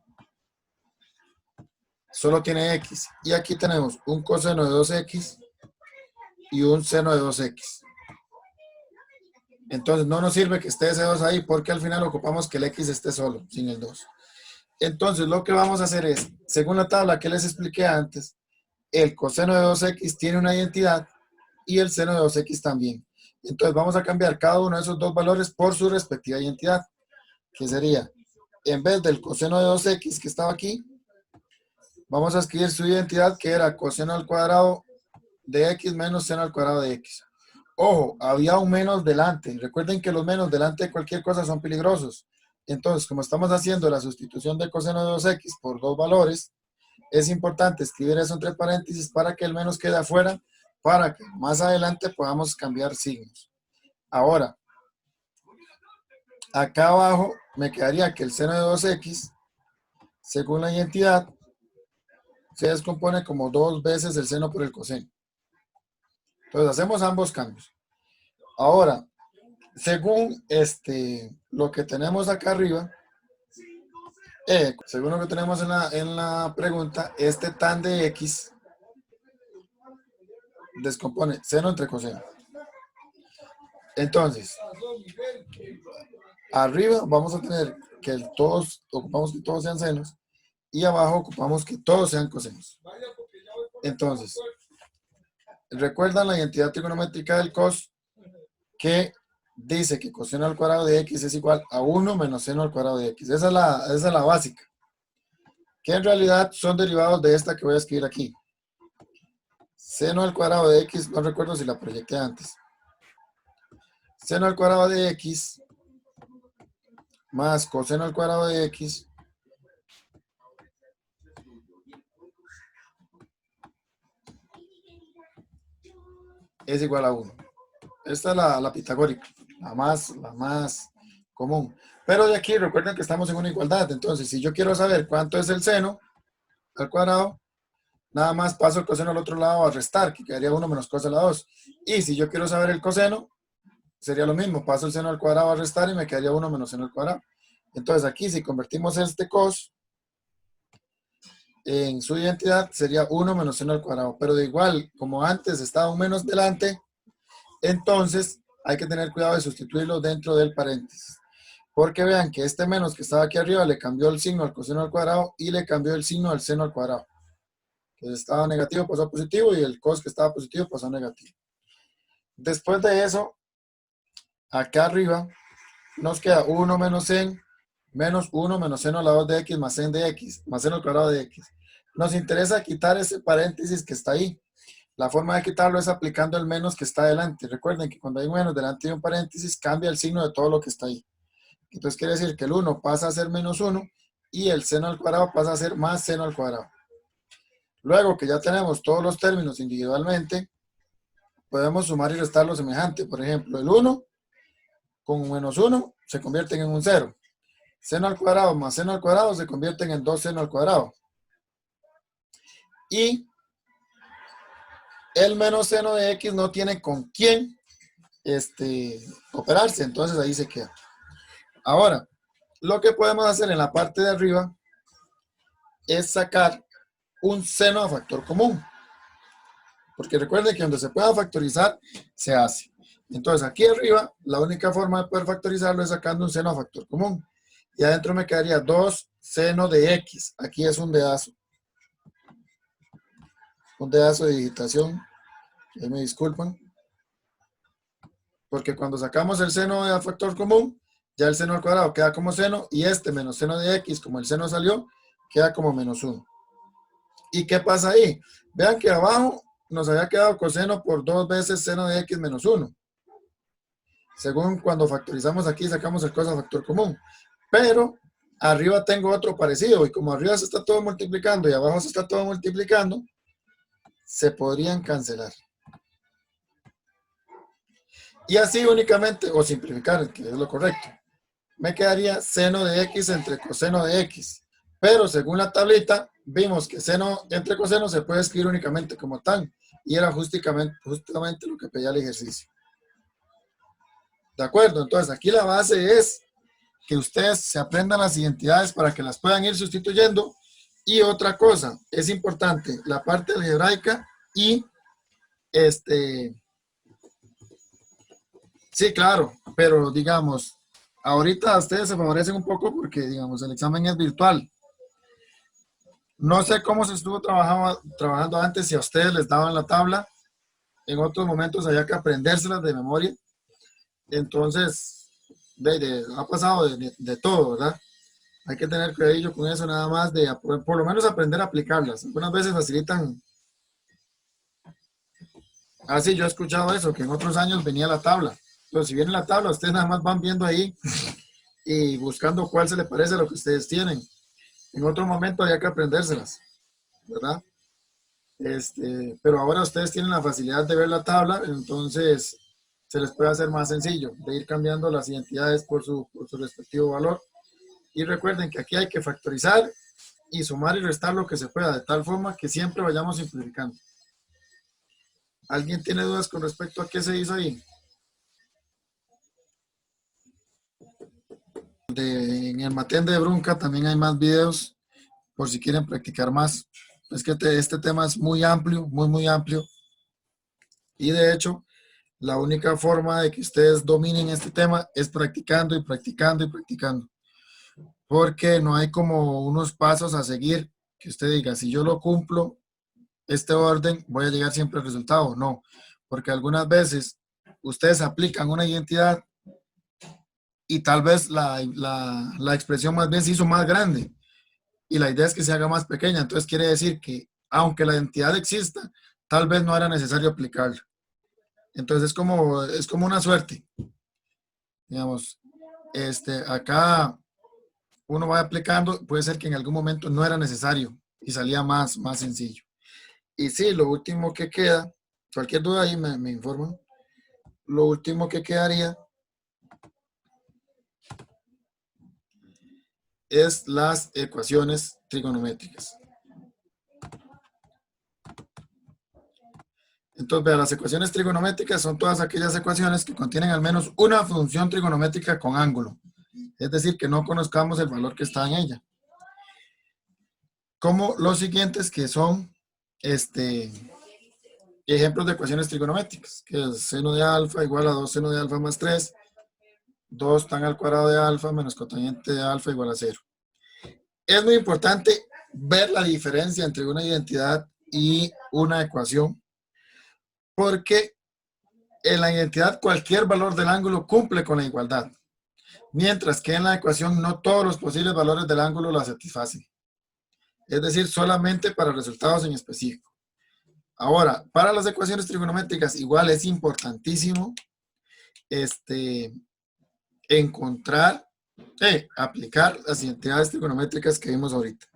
solo tiene x. Y aquí tenemos un coseno de 2x y un seno de 2x. Entonces no nos sirve que esté ese 2 ahí porque al final ocupamos que el x esté solo, sin el 2. Entonces lo que vamos a hacer es, según la tabla que les expliqué antes, el coseno de 2x tiene una identidad y el seno de 2x también. Entonces vamos a cambiar cada uno de esos dos valores por su respectiva identidad, que sería, en vez del coseno de 2x que estaba aquí, vamos a escribir su identidad que era coseno al cuadrado de x menos seno al cuadrado de x. Ojo, había un menos delante. Recuerden que los menos delante de cualquier cosa son peligrosos. Entonces, como estamos haciendo la sustitución del coseno de 2x por dos valores, es importante escribir eso entre paréntesis para que el menos quede afuera para que más adelante podamos cambiar signos. Ahora, acá abajo me quedaría que el seno de 2x, según la identidad, se descompone como 2 veces el seno por el coseno. Entonces hacemos ambos cambios. Ahora, según lo que tenemos acá arriba, según lo que tenemos en la pregunta, este tan de x descompone seno entre coseno. Entonces, arriba vamos a tener que ocupamos que todos sean senos y abajo ocupamos que todos sean cosenos. Entonces, recuerdan la identidad trigonométrica del cos que dice que coseno al cuadrado de x es igual a 1 menos seno al cuadrado de x. Esa es la básica. Que en realidad son derivados de esta que voy a escribir aquí. Seno al cuadrado de x, no recuerdo si la proyecté antes. Seno al cuadrado de x más coseno al cuadrado de x es igual a 1. Esta es la pitagórica, la más común. Pero de aquí recuerden que estamos en una igualdad. Entonces, si yo quiero saber cuánto es el seno al cuadrado, nada más paso el coseno al otro lado a restar, que quedaría 1 menos cos a la 2. Y si yo quiero saber el coseno, sería lo mismo. Paso el seno al cuadrado a restar y me quedaría 1 menos seno al cuadrado. Entonces aquí, si convertimos este cos en su identidad, sería 1 menos seno al cuadrado. Pero de igual, como antes estaba un menos delante, entonces hay que tener cuidado de sustituirlo dentro del paréntesis. Porque vean que este menos que estaba aquí arriba le cambió el signo al coseno al cuadrado y le cambió el signo al seno al cuadrado. Entonces estaba negativo, pasó a positivo y el cos que estaba positivo pasó a negativo. Después de eso, acá arriba nos queda 1 menos en menos 1 menos seno a la 2 de x más en de x más seno al cuadrado de x. Nos interesa quitar ese paréntesis que está ahí. La forma de quitarlo es aplicando el menos que está delante. Recuerden que cuando hay un menos delante de un paréntesis, cambia el signo de todo lo que está ahí. Entonces quiere decir que el 1 pasa a ser menos 1 y el seno al cuadrado pasa a ser más seno al cuadrado. Luego que ya tenemos todos los términos individualmente, podemos sumar y restar lo semejante. Por ejemplo, el 1 con menos 1 se convierten en un 0. Seno al cuadrado más seno al cuadrado se convierten en 2 seno al cuadrado. Y el menos seno de x no tiene con quién operarse, entonces ahí se queda. Ahora, lo que podemos hacer en la parte de arriba es sacar un seno a factor común. Porque recuerden que donde se pueda factorizar, se hace. Entonces aquí arriba, la única forma de poder factorizarlo es sacando un seno a factor común. Y adentro me quedaría 2 seno de x. Aquí es un dedazo. Un dedazo de digitación. Ahí me disculpan. Porque cuando sacamos el seno de factor común, ya el seno al cuadrado queda como seno. Y este menos seno de x, como el seno salió, queda como menos 1. ¿Y qué pasa ahí? Vean que abajo nos había quedado coseno por 2 veces seno de x menos 1. Según cuando factorizamos aquí, sacamos el cos a factor común. Pero arriba tengo otro parecido. Y como arriba se está todo multiplicando y abajo se está todo multiplicando, se podrían cancelar. Y así únicamente, o simplificar, que es lo correcto, me quedaría seno de x entre coseno de x. Pero según la tablita, vimos que seno entre coseno se puede escribir únicamente como tan. Y era justamente lo que pedía el ejercicio. ¿De acuerdo? Entonces aquí la base es que ustedes se aprendan las identidades para que las puedan ir sustituyendo. Y otra cosa, es importante, la parte algebraica y sí, claro, pero digamos, ahorita ustedes se favorecen un poco porque, digamos, el examen es virtual. No sé cómo se estuvo trabajando antes, si a ustedes les daban la tabla. En otros momentos había que aprendérselas de memoria. Entonces, ha pasado de todo, ¿verdad? Hay que tener cuidado con eso, nada más de por lo menos aprender a aplicarlas. Algunas veces facilitan. Así yo he escuchado eso, que en otros años venía la tabla. Pero si viene la tabla, ustedes nada más van viendo ahí y buscando cuál se le parece a lo que ustedes tienen. En otro momento había que aprendérselas, ¿verdad? Pero ahora ustedes tienen la facilidad de ver la tabla, entonces se les puede hacer más sencillo de ir cambiando las identidades por su respectivo valor. Y recuerden que aquí hay que factorizar y sumar y restar lo que se pueda, de tal forma que siempre vayamos simplificando. ¿Alguien tiene dudas con respecto a qué se hizo ahí? En el Matén de Brunca también hay más videos por si quieren practicar más. Es que este tema es muy amplio, muy amplio. Y de hecho, la única forma de que ustedes dominen este tema es practicando y practicando y practicando. Porque no hay como unos pasos a seguir que usted diga, si yo lo cumplo, este orden, voy a llegar siempre al resultado. No, porque algunas veces ustedes aplican una identidad y tal vez la expresión más bien se hizo más grande y la idea es que se haga más pequeña. Entonces quiere decir que aunque la identidad exista, tal vez no era necesario aplicarla. Entonces es como una suerte. Digamos, acá uno va aplicando, puede ser que en algún momento no era necesario y salía más sencillo. Y sí, lo último que queda, cualquier duda ahí me informan, lo último que quedaría es las ecuaciones trigonométricas. Entonces, vean, las ecuaciones trigonométricas son todas aquellas ecuaciones que contienen al menos una función trigonométrica con ángulo. Es decir, que no conozcamos el valor que está en ella. Como los siguientes que son ejemplos de ecuaciones trigonométricas, que es seno de alfa igual a 2 seno de alfa más 3, 2 tan al cuadrado de alfa menos cotangente de alfa igual a 0. Es muy importante ver la diferencia entre una identidad y una ecuación, porque en la identidad cualquier valor del ángulo cumple con la igualdad, mientras que en la ecuación no todos los posibles valores del ángulo la satisfacen. Es decir, solamente para resultados en específico. Ahora, para las ecuaciones trigonométricas igual es importantísimo encontrar, aplicar las identidades trigonométricas que vimos ahorita.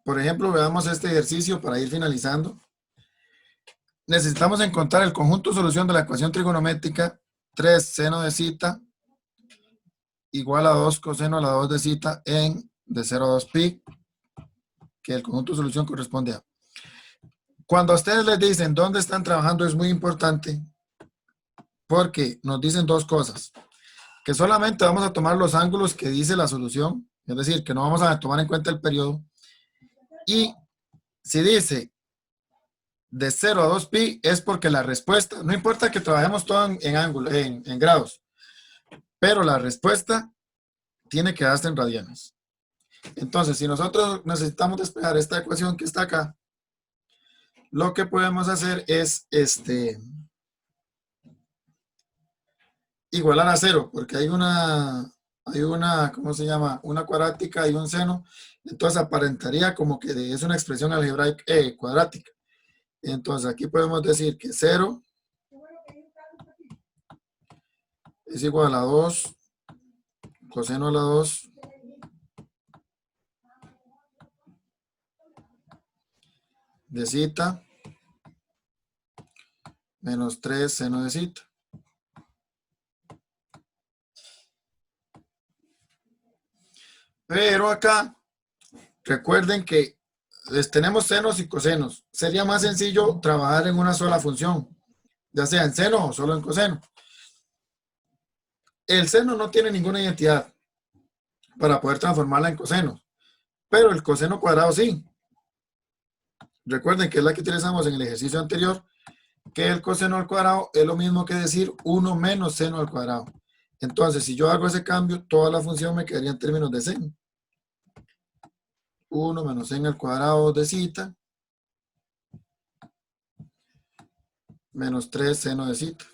Por ejemplo, veamos este ejercicio para ir finalizando. Necesitamos encontrar el conjunto solución de la ecuación trigonométrica 3 seno de cita igual a 2 coseno a la 2 de cita en de 0 a 2 pi, que el conjunto de solución corresponde a. Cuando a ustedes les dicen dónde están trabajando es muy importante porque nos dicen dos cosas. Que solamente vamos a tomar los ángulos que dice la solución, es decir, que no vamos a tomar en cuenta el periodo. Y si dice de 0 a 2 pi es porque la respuesta, no importa que trabajemos todo en ángulo, en grados, pero la respuesta tiene que darse en radianes. Entonces, si nosotros necesitamos despejar esta ecuación que está acá, lo que podemos hacer es igualar a 0, porque hay una, ¿cómo se llama? Una cuadrática y un seno. Entonces aparentaría como que es una expresión algebraica cuadrática. Entonces aquí podemos decir que 0 es igual a 2 coseno a la 2 de cita menos 3 seno de cita. Pero acá, recuerden que tenemos senos y cosenos. Sería más sencillo trabajar en una sola función, ya sea en seno o solo en coseno. El seno no tiene ninguna identidad para poder transformarla en coseno, pero el coseno cuadrado sí. Recuerden que es la que utilizamos en el ejercicio anterior, que el coseno al cuadrado es lo mismo que decir 1 menos seno al cuadrado. Entonces, si yo hago ese cambio, toda la función me quedaría en términos de seno. 1 menos seno al cuadrado de cita menos 3 seno de cita.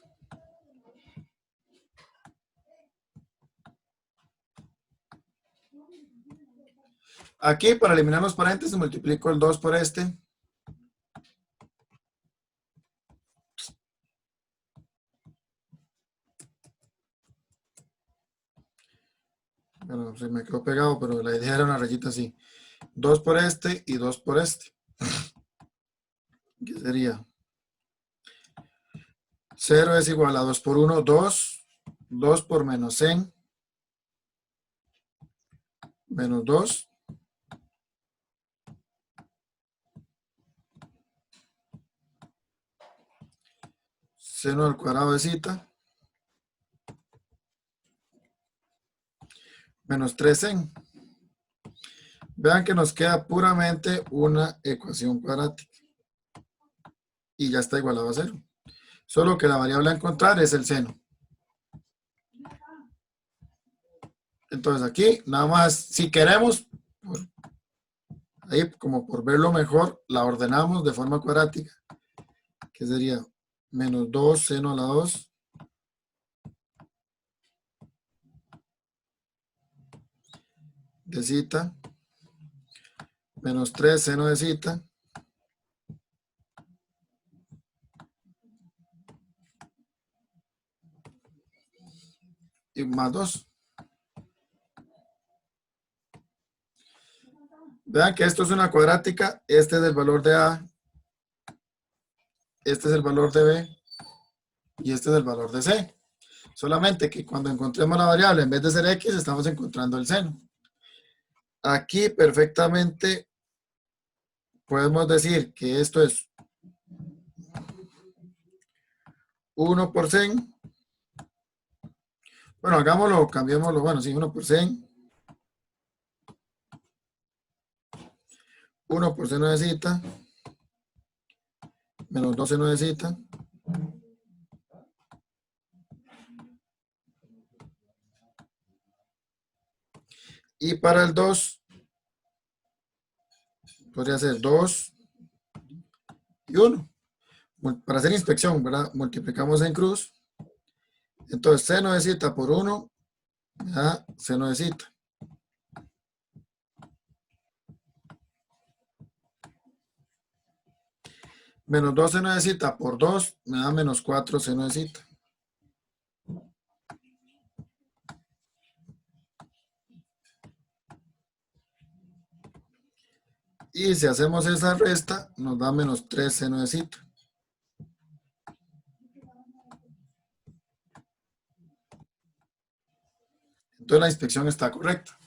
Aquí, para eliminar los paréntesis, multiplico el 2 por este. se me quedó pegado, pero la idea era una rayita así. 2 por este y 2 por este. ¿Qué sería? 0 es igual a 2 por 1, 2. 2 por menos en. Menos 2. Seno al cuadrado de zeta. Menos 3 en. Vean que nos queda puramente una ecuación cuadrática. Y ya está igualado a 0. Solo que la variable a encontrar es el seno. Entonces aquí, nada más, si queremos, ahí como por verlo mejor, la ordenamos de forma cuadrática. Que sería menos 2 seno a la 2. De zeta. Menos 3 seno de zeta. Y más 2. Vean que esto es una cuadrática. Este es el valor de A. Este es el valor de B. Y este es el valor de C. Solamente que cuando encontremos la variable, en vez de ser X, estamos encontrando el seno. Aquí perfectamente podemos decir que esto es 1 por 100. Bueno, hagámoslo, cambiémoslo. Bueno, sí, 1 por 100. 1 por seno de zeta. Menos 2 seno de zeta. Y para el 2, podría ser 2 y 1. Para hacer inspección, ¿verdad? Multiplicamos en cruz. Entonces, seno de zeta por 1 me da seno de zeta. Menos 2 seno de zeta por 2 me da menos 4 seno de zeta. Y si hacemos esa resta, nos da menos 3 seno de zeta. Entonces la inspección está correcta.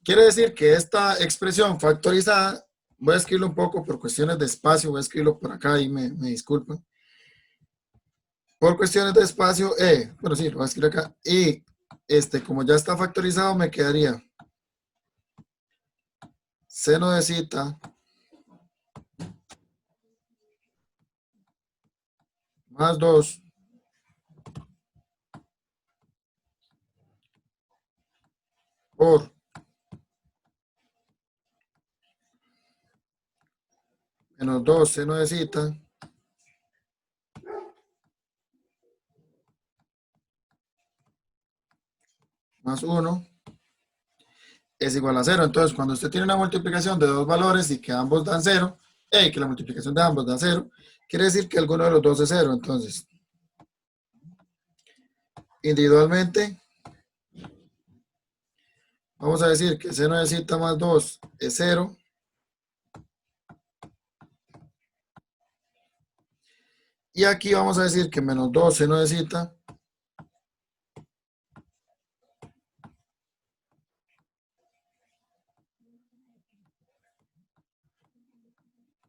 Quiere decir que esta expresión factorizada, voy a escribirlo un poco por cuestiones de espacio, voy a escribirlo por acá y me disculpan. Por cuestiones de espacio, bueno, sí, lo voy a escribir acá. Y como ya está factorizado, me quedaría seno de zeta más 2 por menos 2 seno de zeta más 1 es igual a 0. Entonces, cuando usted tiene una multiplicación de dos valores y que ambos dan 0, que la multiplicación de ambos da 0, quiere decir que alguno de los dos es 0. Entonces, individualmente, vamos a decir que seno de zeta más 2 es 0. Y aquí vamos a decir que menos 2 seno de zeta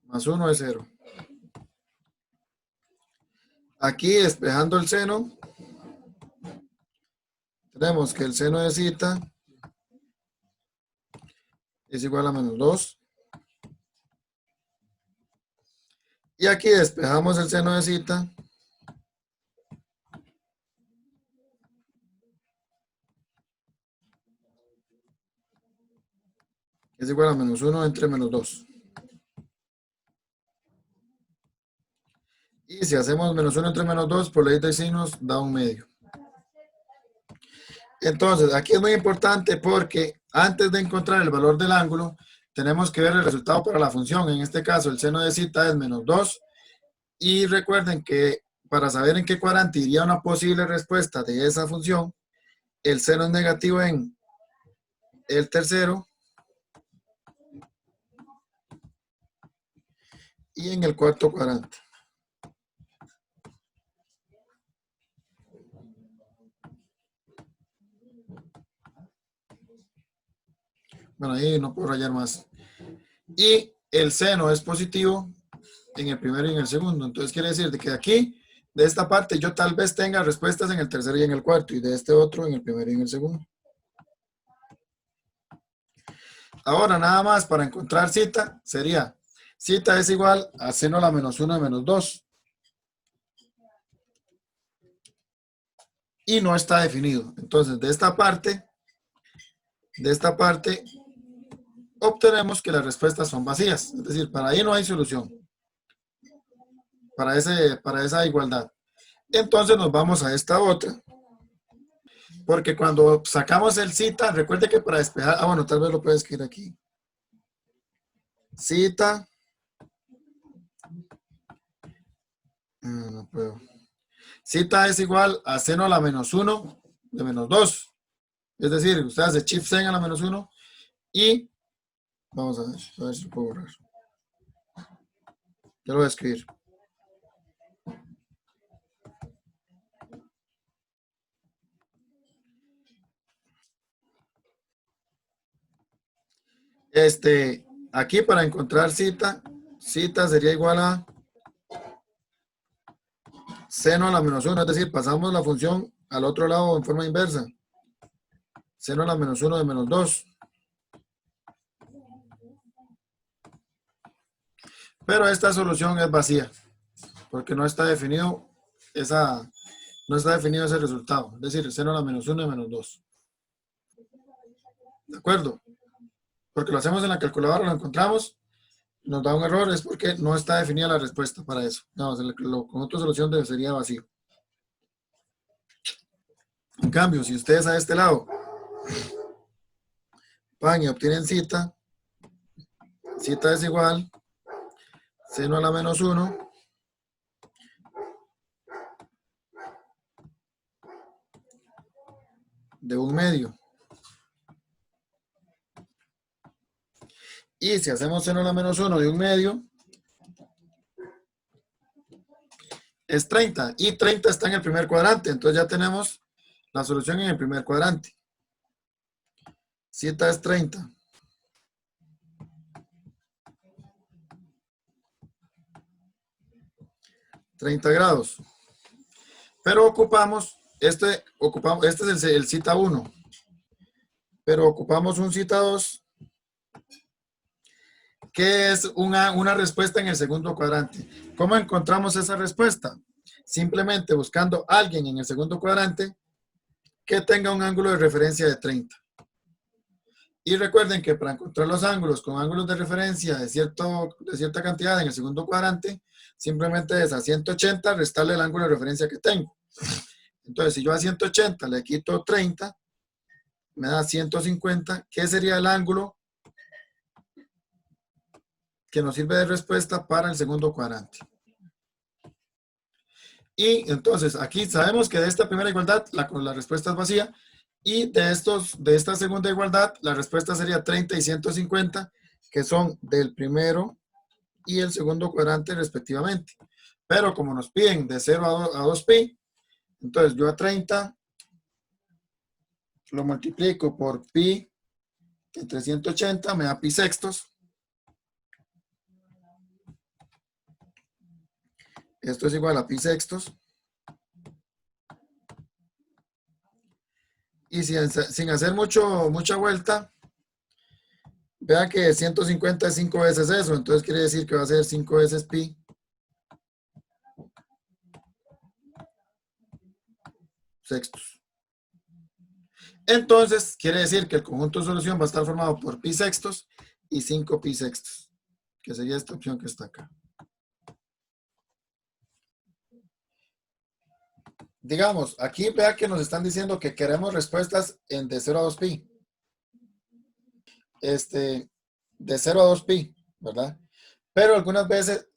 más 1 es 0. Aquí, despejando el seno, tenemos que el seno de zeta es igual a menos 2. Y aquí despejamos el seno de zeta. Es igual a menos 1 entre menos 2. Y si hacemos menos 1 entre menos 2, por ley de signos, da 1/2. Entonces, aquí es muy importante porque antes de encontrar el valor del ángulo, tenemos que ver el resultado para la función. En este caso, el seno de zeta es menos 2. Y recuerden que para saber en qué cuadrante iría una posible respuesta de esa función, el seno es negativo en el tercero y en el cuarto cuadrante. Bueno, ahí no puedo rayar más. Y el seno es positivo en el primero y en el segundo. Entonces quiere decir de que aquí, de esta parte, yo tal vez tenga respuestas en el tercero y en el cuarto, y de este otro en el primero y en el segundo. Ahora, nada más para encontrar cita, sería, cita es igual a seno a la menos 1 de menos 2. Y no está definido. Entonces, de esta parte, obtenemos que las respuestas son vacías. Es decir, para ahí no hay solución. Para esa igualdad. Entonces nos vamos a esta otra. Porque cuando sacamos el cita, recuerde que para despejar, bueno, tal vez lo puedes escribir aquí. Cita. No puedo. Cita es igual a seno a la menos 1 de menos 2. Es decir, usted hace shift sen a la menos 1 y vamos a ver si lo puedo borrar. Yo lo voy a escribir. Aquí para encontrar cita sería igual a seno a la menos 1, es decir, pasamos la función al otro lado en forma inversa. Seno a la menos 1 de menos 2. Pero esta solución es vacía, porque no está definido ese resultado. Es decir, seno a la menos 1 de menos 2. ¿De acuerdo? Porque lo hacemos en la calculadora, lo encontramos, nos da un error, es porque no está definida la respuesta para eso. No, con otra solución sería vacío. En cambio, si ustedes a este lado van y obtienen cita es igual seno a la menos 1 de 1/2. Y si hacemos seno a la menos 1 de 1/2, es 30. Y 30 está en el primer cuadrante. Entonces ya tenemos la solución en el primer cuadrante. Cita es 30. grados. Pero ocupamos, este es el cita 1. Pero ocupamos un cita 2, que es una respuesta en el segundo cuadrante. ¿Cómo encontramos esa respuesta? Simplemente buscando a alguien en el segundo cuadrante que tenga un ángulo de referencia de 30. Y recuerden que para encontrar los ángulos con ángulos de referencia de cierta cantidad en el segundo cuadrante, simplemente es a 180 restarle el ángulo de referencia que tengo. Entonces, si yo a 180 le quito 30, me da 150, ¿qué sería el ángulo que nos sirve de respuesta para el segundo cuadrante? Y entonces, aquí sabemos que de esta primera igualdad la respuesta es vacía, y de esta segunda igualdad la respuesta sería 30 y 150, que son del primero y el segundo cuadrante respectivamente. Pero como nos piden de 0 a 2pi, entonces yo a 30 lo multiplico por pi entre 180, me da pi sextos. Esto es igual a pi sextos. Y sin hacer mucha vuelta, vea que 150 es 5 veces eso, entonces quiere decir que va a ser 5 veces pi sextos. Entonces, quiere decir que el conjunto de solución va a estar formado por pi sextos y 5 pi sextos, que sería esta opción que está acá. Digamos, aquí vea que nos están diciendo que queremos respuestas en de 0 a 2pi. De 0 a 2pi, ¿verdad? Pero algunas veces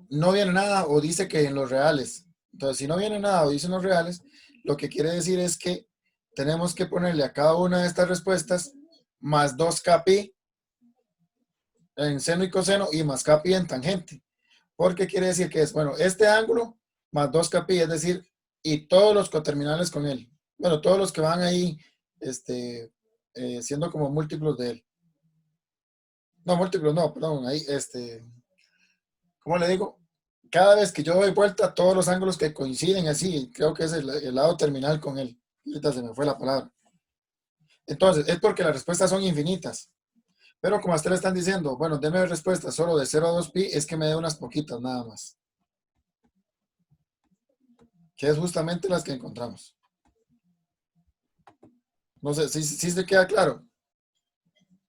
no viene nada o dice que en los reales. Entonces, si no viene nada o dice en los reales, lo que quiere decir es que tenemos que ponerle a cada una de estas respuestas más 2kpi en seno y coseno y más kpi en tangente. Porque quiere decir que es, bueno, este ángulo más 2kpi, es decir, y todos los coterminales con él. Bueno, todos los que van ahí siendo como múltiplos de él. No, múltiplos no, perdón, ahí, ¿cómo le digo? Cada vez que yo doy vuelta, todos los ángulos que coinciden así, creo que es el lado terminal con él. Ahorita se me fue la palabra. Entonces, es porque las respuestas son infinitas. Pero como a usted le están diciendo, bueno, denme respuestas solo de 0 a 2pi, es que me dé unas poquitas nada más. Que es justamente las que encontramos. No sé, si se queda claro.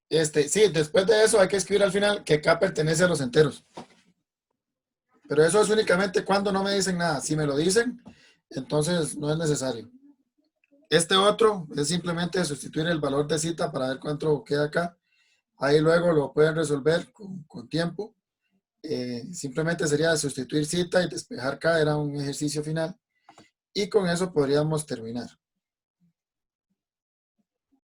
Sí, después de eso hay que escribir al final que K pertenece a los enteros. Pero eso es únicamente cuando no me dicen nada. Si me lo dicen, entonces no es necesario. Este otro es simplemente sustituir el valor de cita para ver cuánto queda acá. Ahí luego lo pueden resolver con tiempo. Simplemente sería sustituir cita y despejar K, era un ejercicio final. Y con eso podríamos terminar.